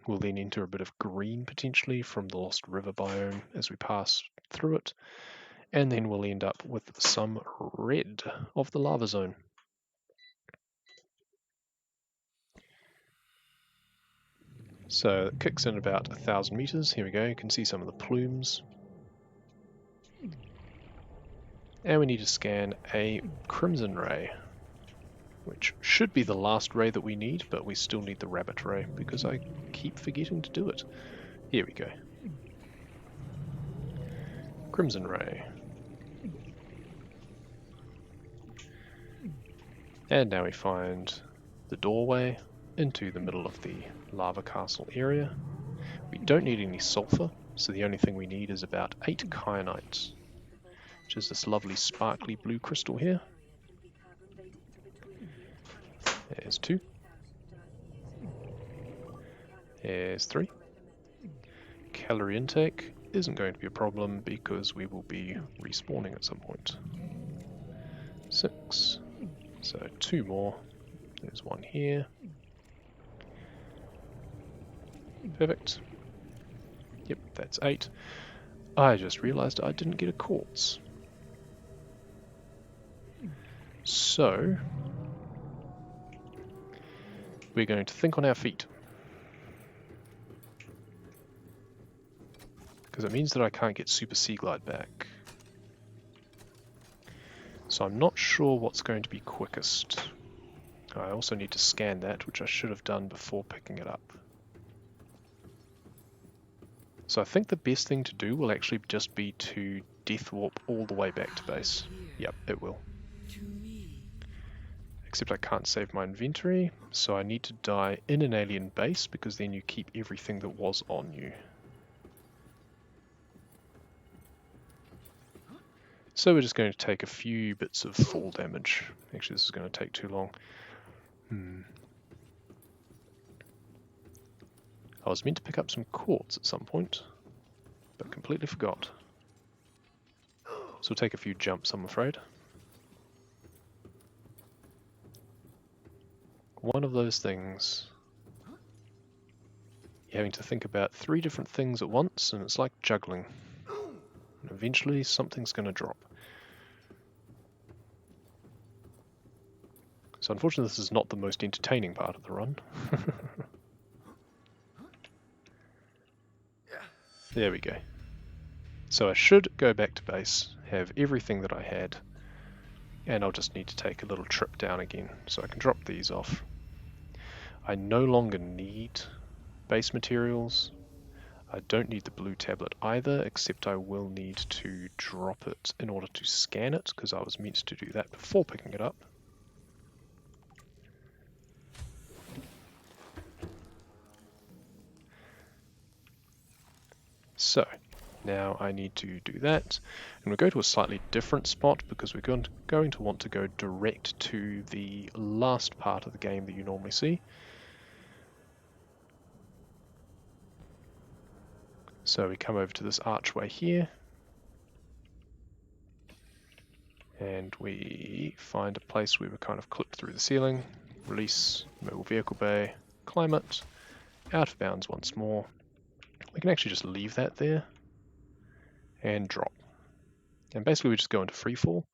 We'll then enter a bit of green potentially from the Lost River biome as we pass through it. And then we'll end up with some red of the lava zone. So it kicks in about 1,000 meters. Here we go, you can see some of the plumes. And we need to scan a crimson ray, which should be the last ray that we need, but we still need the rabbit ray because I keep forgetting to do it. Here we go. Crimson ray. And now we find the doorway into the middle of the lava castle area. We don't need any sulfur, so the only thing we need is about 8 kyanites, which is this lovely sparkly blue crystal here. There's 2. There's 3. Calorie intake isn't going to be a problem because we will be respawning at some point. 6. So 2 more. There's 1 here. Perfect. Yep, that's 8. I just realized I didn't get a quartz. So we're going to think on our feet, because it means that I can't get Super Sea Glide back. So I'm not sure what's going to be quickest. I also need to scan that, which I should have done before picking it up. So I think the best thing to do will actually just be to death warp all the way back to base. Yep, it will. Except I can't save my inventory, so I need to die in an alien base, because then you keep everything that was on you. So we're just going to take a few bits of fall damage. Actually, this is going to take too long. I was meant to pick up some quartz at some point, but completely forgot. So we'll take a few jumps, I'm afraid. One of those things, you're having to think about 3 different things at once, and it's like juggling. And eventually something's going to drop. So unfortunately this is not the most entertaining part of the run. There we go. So I should go back to base, have everything that I had, and I'll just need to take a little trip down again, so I can drop these off. I no longer need base materials. I don't need the blue tablet either, except I will need to drop it in order to scan it, because I was meant to do that before picking it up. So, now I need to do that, and we'll go to a slightly different spot, because we're going to want to go direct to the last part of the game that you normally see. So we come over to this archway here, and we find a place where we kind of clip through the ceiling, release mobile vehicle bay, climb it, out of bounds once more. We can actually just leave that there and drop. And basically we just go into freefall,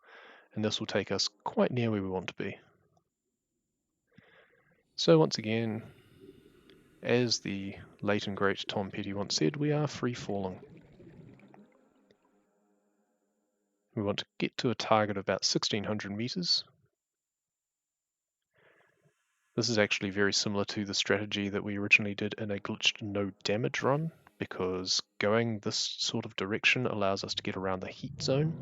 and this will take us quite near where we want to be. So once again, as the late and great Tom Petty once said, we are free falling. We want to get to a target of about 1600 meters. This is actually very similar to the strategy that we originally did in a glitched no damage run, because going this sort of direction allows us to get around the heat zone.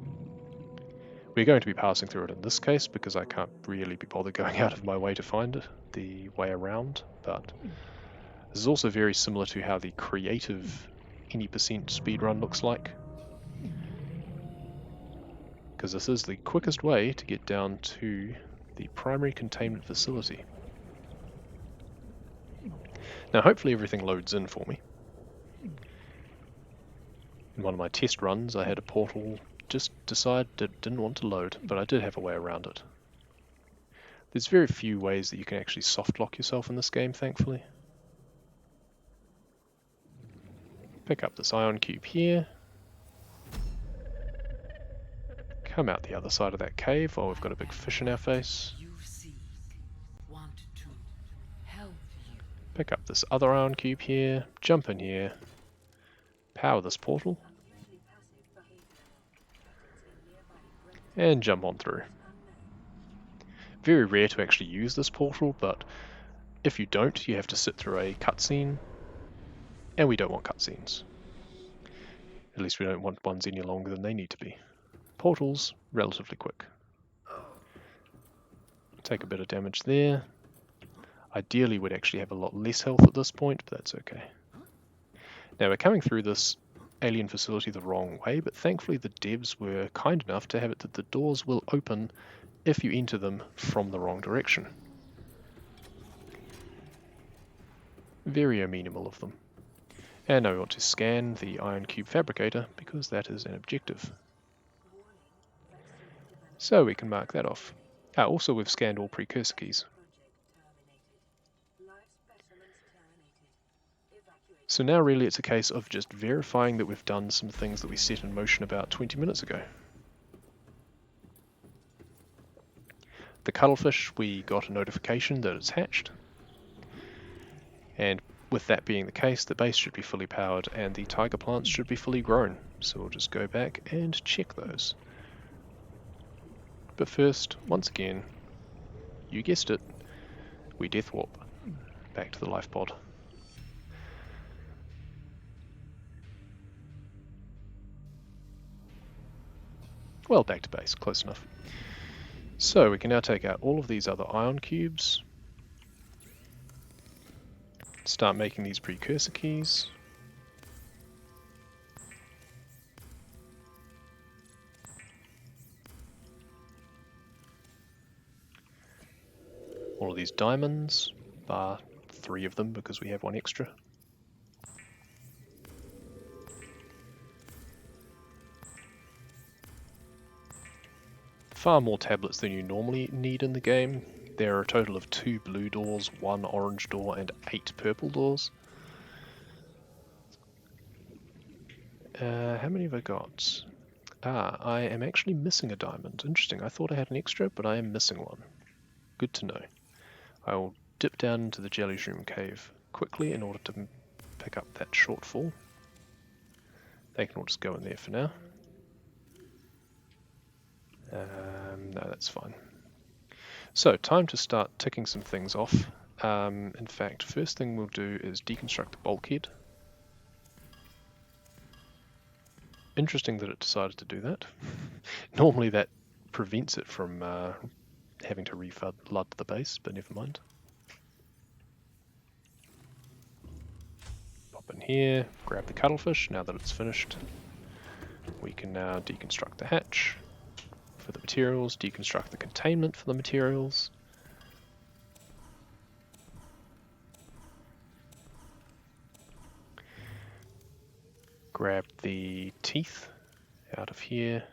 We're going to be passing through it in this case, because I can't really be bothered going out of my way to find the way around, but this is also very similar to how the creative any percent speedrun looks like, because this is the quickest way to get down to the primary containment facility. Now hopefully everything loads in for me. In one of my test runs I had a portal just decide it didn't want to load, but I did have a way around it. There's very few ways that you can actually soft lock yourself in this game, thankfully. Pick up this ion cube here. Come out the other side of that cave while we've got a big fish in our face. Pick up this other ion cube here, jump in here, power this portal, and jump on through. Very rare to actually use this portal, but if you don't, you have to sit through a cutscene, and we don't want cutscenes. At least we don't want ones any longer than they need to be. Portals, relatively quick. Take a bit of damage there. Ideally we'd actually have a lot less health at this point, but that's okay. Now we're coming through this alien facility the wrong way, but thankfully the devs were kind enough to have it that the doors will open if you enter them from the wrong direction. Very amenable of them. And now we want to scan the ion cube fabricator, because that is an objective. So we can mark that off. Also we've scanned all precursor keys. So now really it's a case of just verifying that we've done some things that we set in motion about 20 minutes ago. The cuttlefish, we got a notification that it's hatched. And with that being the case, the base should be fully powered and the tiger plants should be fully grown. So we'll just go back and check those. But first, once again, you guessed it, we death warp back to the life pod. Well, back to base, close enough. So we can now take out all of these other ion cubes. Start making these precursor keys. All of these diamonds, bar 3 of them because we have 1 extra. Far more tablets than you normally need in the game. There are a total of 2 blue doors, 1 orange door, and 8 purple doors. How many have I got? I am actually missing a diamond. Interesting, I thought I had an extra, but I am missing one. Good to know. I will dip down into the jelly shroom cave quickly in order to pick up that shortfall. They can all just go in there for now. No, that's fine. So, time to start ticking some things off. In fact, first thing we'll do is deconstruct the bulkhead. Interesting that it decided to do that. Normally that prevents it from having to reflood the base, but never mind. Pop in here, grab the cuttlefish. Now that it's finished, we can now deconstruct the hatch for the materials, deconstruct the containment for the materials. Grab the teeth out of here.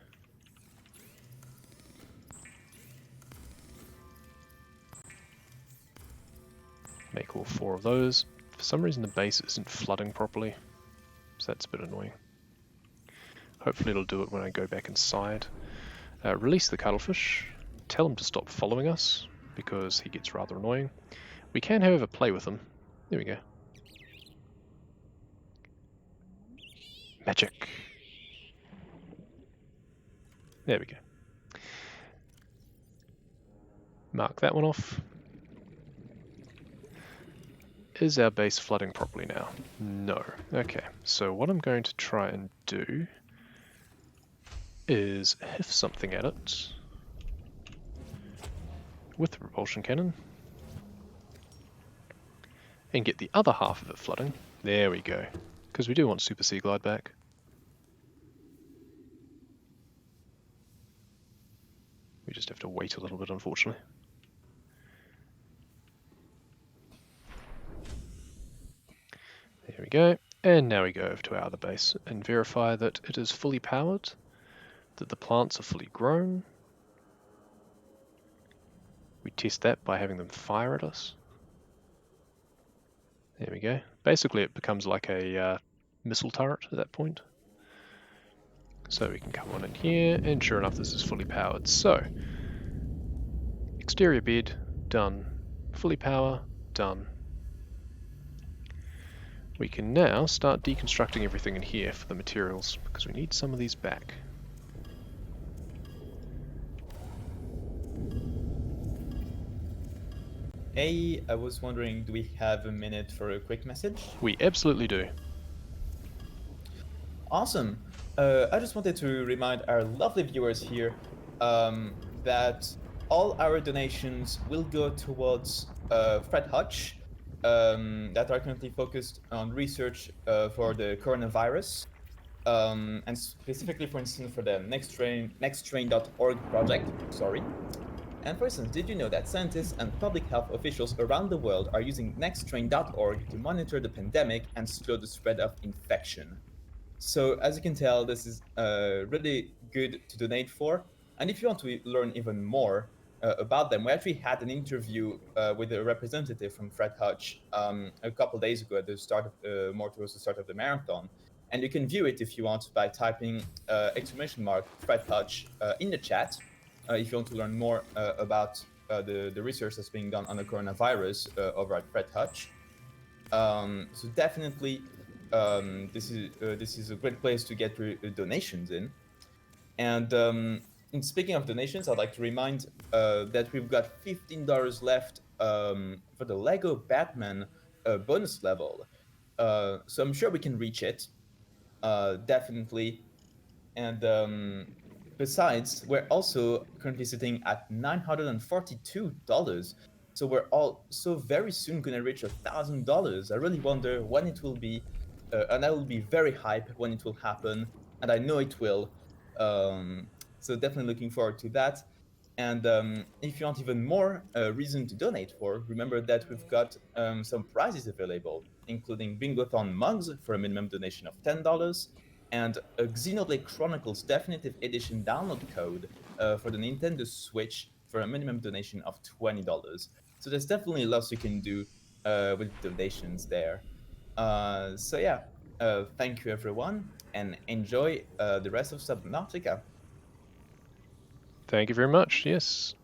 Make all 4 of those. For some reason the base isn't flooding properly, so that's a bit annoying. Hopefully it'll do it when I go back inside. Release the cuttlefish. Tell him to stop following us, because he gets rather annoying. We can, however, play with him. There we go. Magic. There we go. Mark that one off. Is our base flooding properly now? No. Okay, so what I'm going to try and do is hit something at it with the propulsion cannon and get the other half of it flooding. There we go. Because we do want Super Sea Glide back. We just have to wait a little bit, unfortunately. There we go. And now we go over to our other base and verify that it is fully powered, that the plants are fully grown. We test that by having them fire at us. There we go. Basically it becomes like a missile turret at that point. So we can come on in here, and sure enough this is fully powered. So, exterior bed, done. Fully power, done. We can now start deconstructing everything in here for the materials, because we need some of these back. Hey, I was wondering, do we have a minute for a quick message? We absolutely do. Awesome. I just wanted to remind our lovely viewers here that all our donations will go towards Fred Hutch, that are currently focused on research for the coronavirus, and specifically, for instance, for the nexttrain.org project. Sorry. And for instance, did you know that scientists and public health officials around the world are using nexttrain.org to monitor the pandemic and slow the spread of infection? So as you can tell, this is really good to donate for. And if you want to learn even more about them, we actually had an interview with a representative from Fred Hutch a couple days ago at the start of, more towards the start of the marathon. And you can view it if you want by typing !Fred Hutch in the chat if you want to learn more about the research that's being done on the coronavirus over at Fred Hutch. So definitely, this is a great place to get donations in. And speaking of donations, I'd like to remind that we've got $15 left for the Lego Batman bonus level. So I'm sure we can reach it, definitely. And besides, we're also currently sitting at $942. So we're also very soon gonna reach $1,000. I really wonder when it will be, and I will be very hyped when it will happen, and I know it will. So definitely looking forward to that. And if you want even more reason to donate for, remember that we've got some prizes available, including Bingothon mugs for a minimum donation of $10, and a Xenoblade Chronicles Definitive Edition download code for the Nintendo Switch for a minimum donation of $20. So there's definitely lots you can do with donations there. So yeah, thank you everyone, and enjoy the rest of Subnautica. Thank you very much. Yes,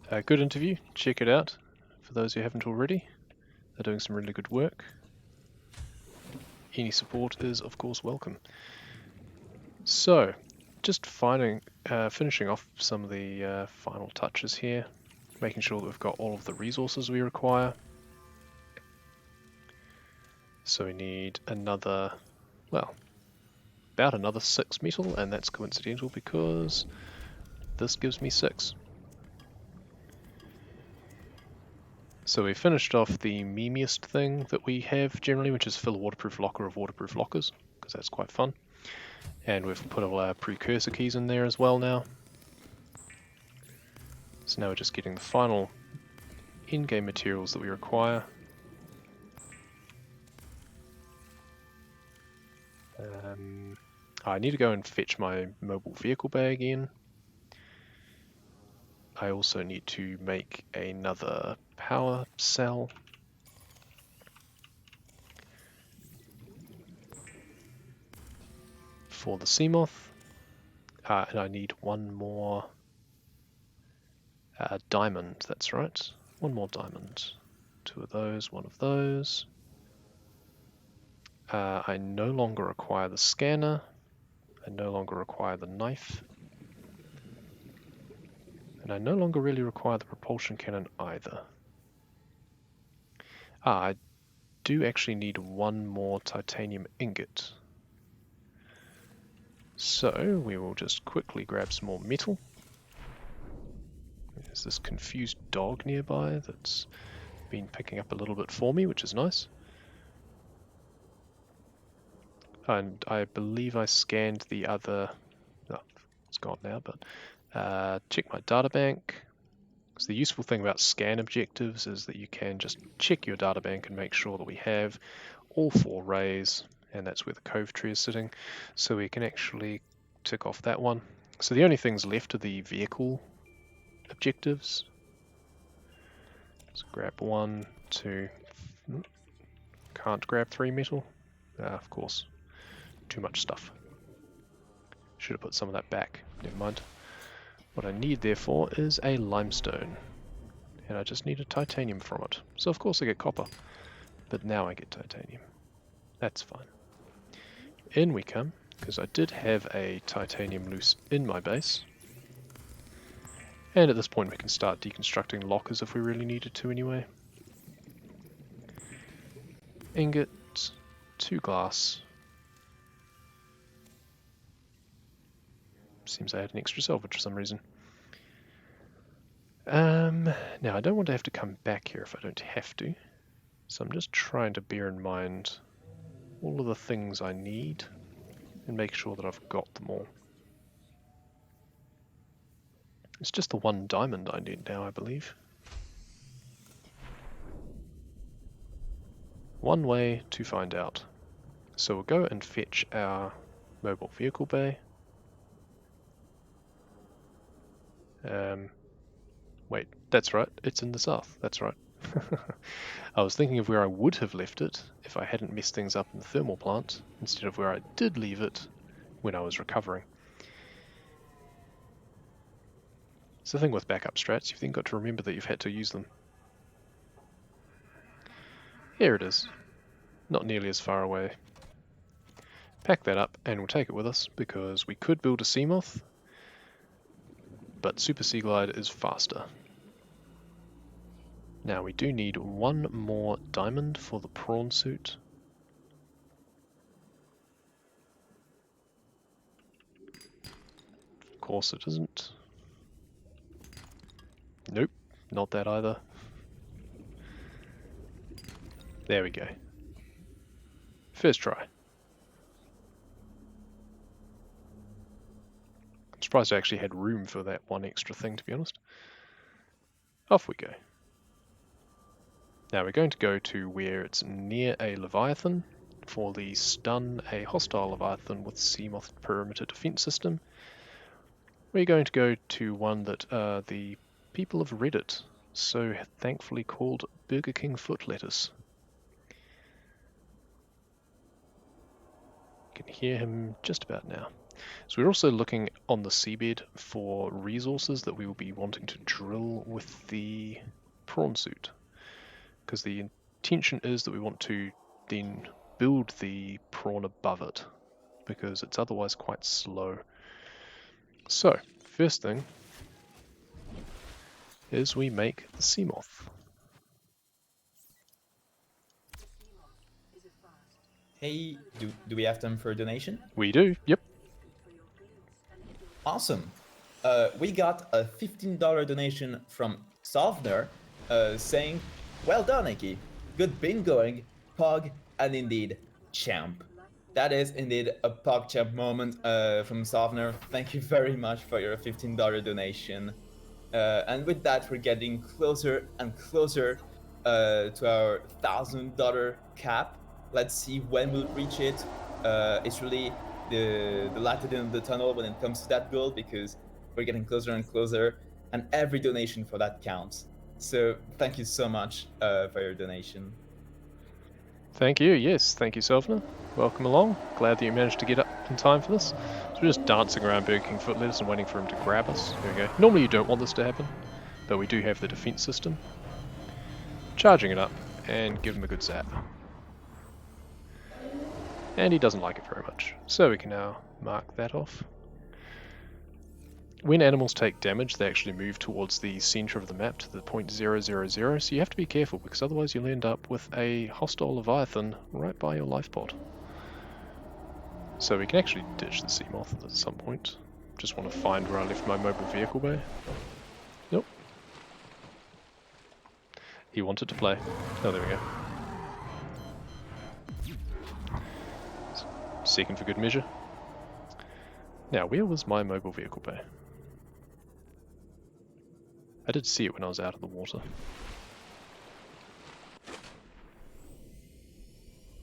a good interview. Check it out for those who haven't already. They're doing some really good work. Any support is, of course, welcome. So, just finishing off some of the final touches here, making sure that we've got all of the resources we require. So we need another, well, about another 6 metal, and that's coincidental because this gives me 6. So we finished off the memeiest thing that we have generally, which is fill a waterproof locker of waterproof lockers, because that's quite fun. And we've put all our precursor keys in there as well now. So now we're just getting the final in-game materials that we require. I need to go and fetch my mobile vehicle bay again. I also need to make another power cell. For the Seamoth. And I need one more diamond, that's right. One more diamond. 2 of those, 1 of those. I no longer require the scanner. I no longer require the knife. And I no longer really require the propulsion cannon either. I do actually need 1 more titanium ingot. So we will just quickly grab some more metal. There's this confused dog nearby that's been picking up a little bit for me, which is nice. And I believe I scanned the other, oh, it's gone now, but check my databank. So the useful thing about scan objectives is that you can just check your databank and make sure that we have all 4 rays, and that's where the cove tree is sitting. So we can actually tick off that one. So the only things left are the vehicle objectives. Let's grab 1, 2, can't grab 3 metal. Of course. Too much stuff. Should have put some of that back. Never mind. What I need therefore is a limestone. And I just need a titanium from it. So of course I get copper. But now I get titanium. That's fine. In we come, because I did have a titanium loose in my base. And at this point we can start deconstructing lockers if we really needed to anyway. Ingot, 2 glass. Seems I had an extra salvage for some reason. Now I don't want to have to come back here if I don't have to. So I'm just trying to bear in mind all of the things I need and make sure that I've got them all. It's just the 1 diamond I need now, I believe. One way to find out. So we'll go and fetch our mobile vehicle bay. Wait, that's right, it's in the south, that's right. I was thinking of where I would have left it if I hadn't messed things up in the thermal plant, instead of where I did leave it when I was recovering. It's the thing with backup strats, you've then got to remember that you've had to use them. Here it is. Not nearly as far away. Pack that up and we'll take it with us, because we could build a Seamoth, but Super Sea Glide is faster. Now we do need 1 more diamond for the prawn suit. course it isn't. Nope, not that either. There we go. First try. I'm surprised I actually had room for that one extra thing, to be honest. Off we go. Now we're going to go to where it's near a Leviathan for the stun a hostile Leviathan with Seamoth perimeter defense system. We're going to go to one that the people of Reddit so thankfully called Burger King foot lettuce. You can hear him just about now. So we're also looking on the seabed for resources that we will be wanting to drill with the prawn suit, because the intention is that we want to then build the prawn above it, because it's otherwise quite slow. So first thing is we make the Seamoth. Hey, do we have time for a donation? We do, yep. Awesome. We got a $15 donation from Sovner saying, well done, Iki. Good bingoing, Pog, and indeed, champ. That is indeed a Pog champ moment from Sovner. Thank you very much for your $15 donation. And with that, we're getting closer and closer to our $1,000 cap. Let's see when we'll reach it. It's really the light at the end of the tunnel when it comes to that goal, because we're getting closer and closer, and every donation for that counts. So thank you so much for your donation. Thank you, yes, thank you Sovna. Welcome along. Glad that you managed to get up in time for this. So we're just dancing around Burger King foot lettuce and waiting for him to grab us. There we go. Normally you don't want this to happen, but we do have the defense system. Charging it up and give him a good zap. And he doesn't like it very much, so we can now mark that off. When animals take damage, they actually move towards the center of the map to the point 000, so you have to be careful, because otherwise you'll end up with a hostile Leviathan right by your life pod. So we can actually ditch the Seamoth at some point. Just want to find where I left my mobile vehicle bay. Nope. He wanted to play. Oh, there we go. Second for good measure. Now, where was my mobile vehicle bay? I did see it when I was out of the water.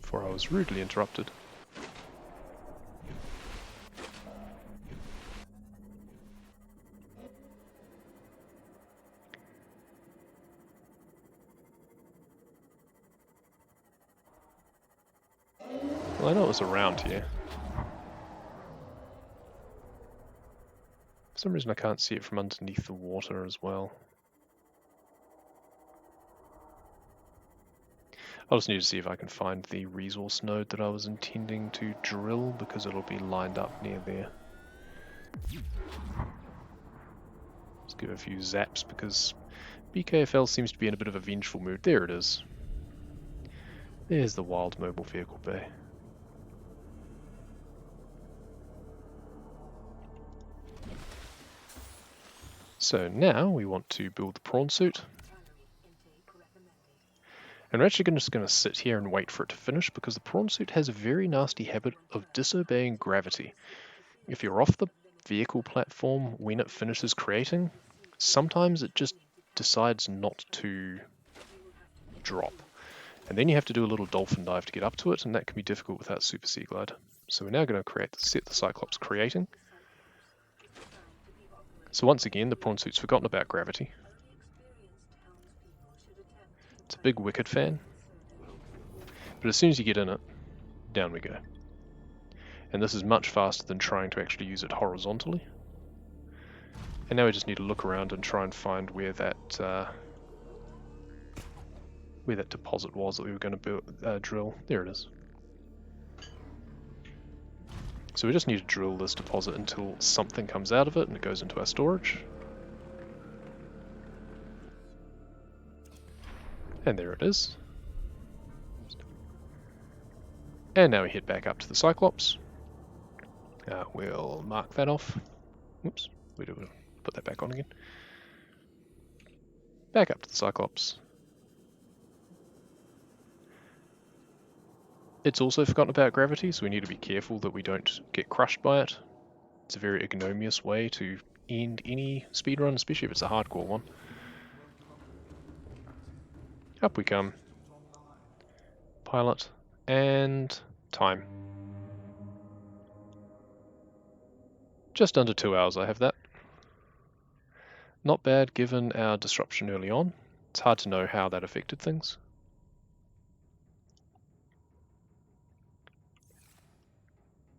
Before I was rudely interrupted. Well, I know it was around here. For some reason I can't see it from underneath the water as well. I'll just need to see if I can find the resource node that I was intending to drill, because it'll be lined up near there. Let's give it a few zaps, because BKFL seems to be in a bit of a vengeful mood. There it is. There's the wild mobile vehicle bay. So now we want to build the prawn suit. And we're actually just going to sit here and wait for it to finish, because the prawn suit has a very nasty habit of disobeying gravity. If you're off the vehicle platform when it finishes creating, sometimes it just decides not to drop. And then you have to do a little dolphin dive to get up to it, and that can be difficult without Super Sea Glide. So we're now going to set the Cyclops creating. So once again, the prawn suit's forgotten about gravity. It's a big Wicked fan. But as soon as you get in it, down we go. And this is much faster than trying to actually use it horizontally. And now we just need to look around and try and find where that deposit was that we were going to drill. There it is. So we just need to drill this deposit until something comes out of it and it goes into our storage. And there it is. And now we head back up to the Cyclops. We'll mark that off. Whoops, we do put that back on again. Back up to the Cyclops. It's also forgotten about gravity, so we need to be careful that we don't get crushed by it. It's a very ignominious way to end any speedrun, especially if it's a hardcore one. Up we come. Pilot and time. Just under 2 hours I have that. Not bad given our disruption early on. It's hard to know how that affected things.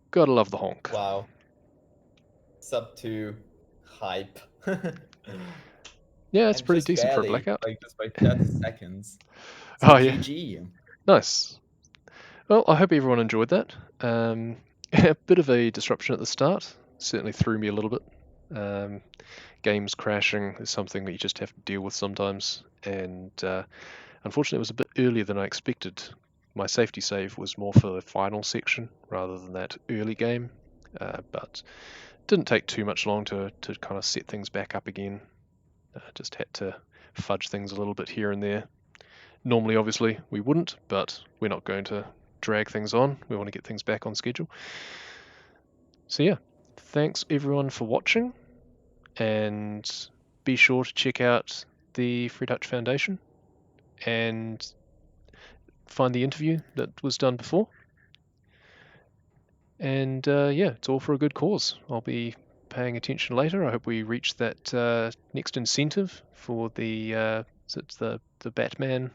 Gotta love the honk. Wow. Sub 2 hype. Yeah, it's And pretty just decent for a barely, Blackout. like just by 30 seconds. So Oh yeah, GG. nice. Well, I hope everyone enjoyed that. A bit of a disruption at the start. Certainly threw me a little bit. Games crashing is something that you just have to deal with sometimes. And unfortunately, it was a bit earlier than I expected. My safety save was more for the final section rather than that early game. But it didn't take too much long to kind of set things back up again. Just had to fudge things a little bit here and there. Normally, obviously, we wouldn't, but we're not going to drag things on. We want to get things back on schedule. So yeah, thanks everyone for watching, and be sure to check out the Free Dutch Foundation and find the interview that was done before. And yeah, it's all for a good cause. I'll be paying attention later. I hope we reach that next incentive for the the Batman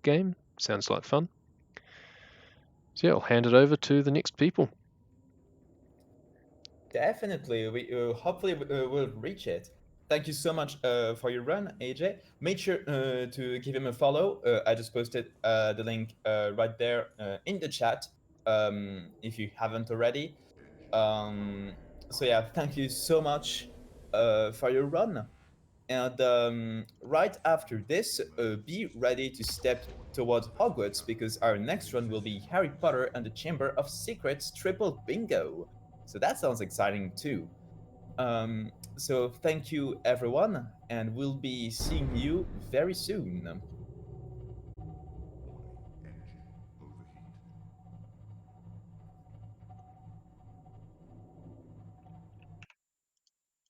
game. Sounds like fun. So yeah, I'll hand it over to the next people. Definitely. We hopefully we'll reach it. Thank you so much for your run, AJ. Make sure to give him a follow. I just posted the link right there in the chat if you haven't already. So yeah, thank you so much for your run. And right after this, be ready to step towards Hogwarts because our next run will be Harry Potter and the Chamber of Secrets Triple Bingo. So that sounds exciting too. So thank you everyone, and we'll be seeing you very soon.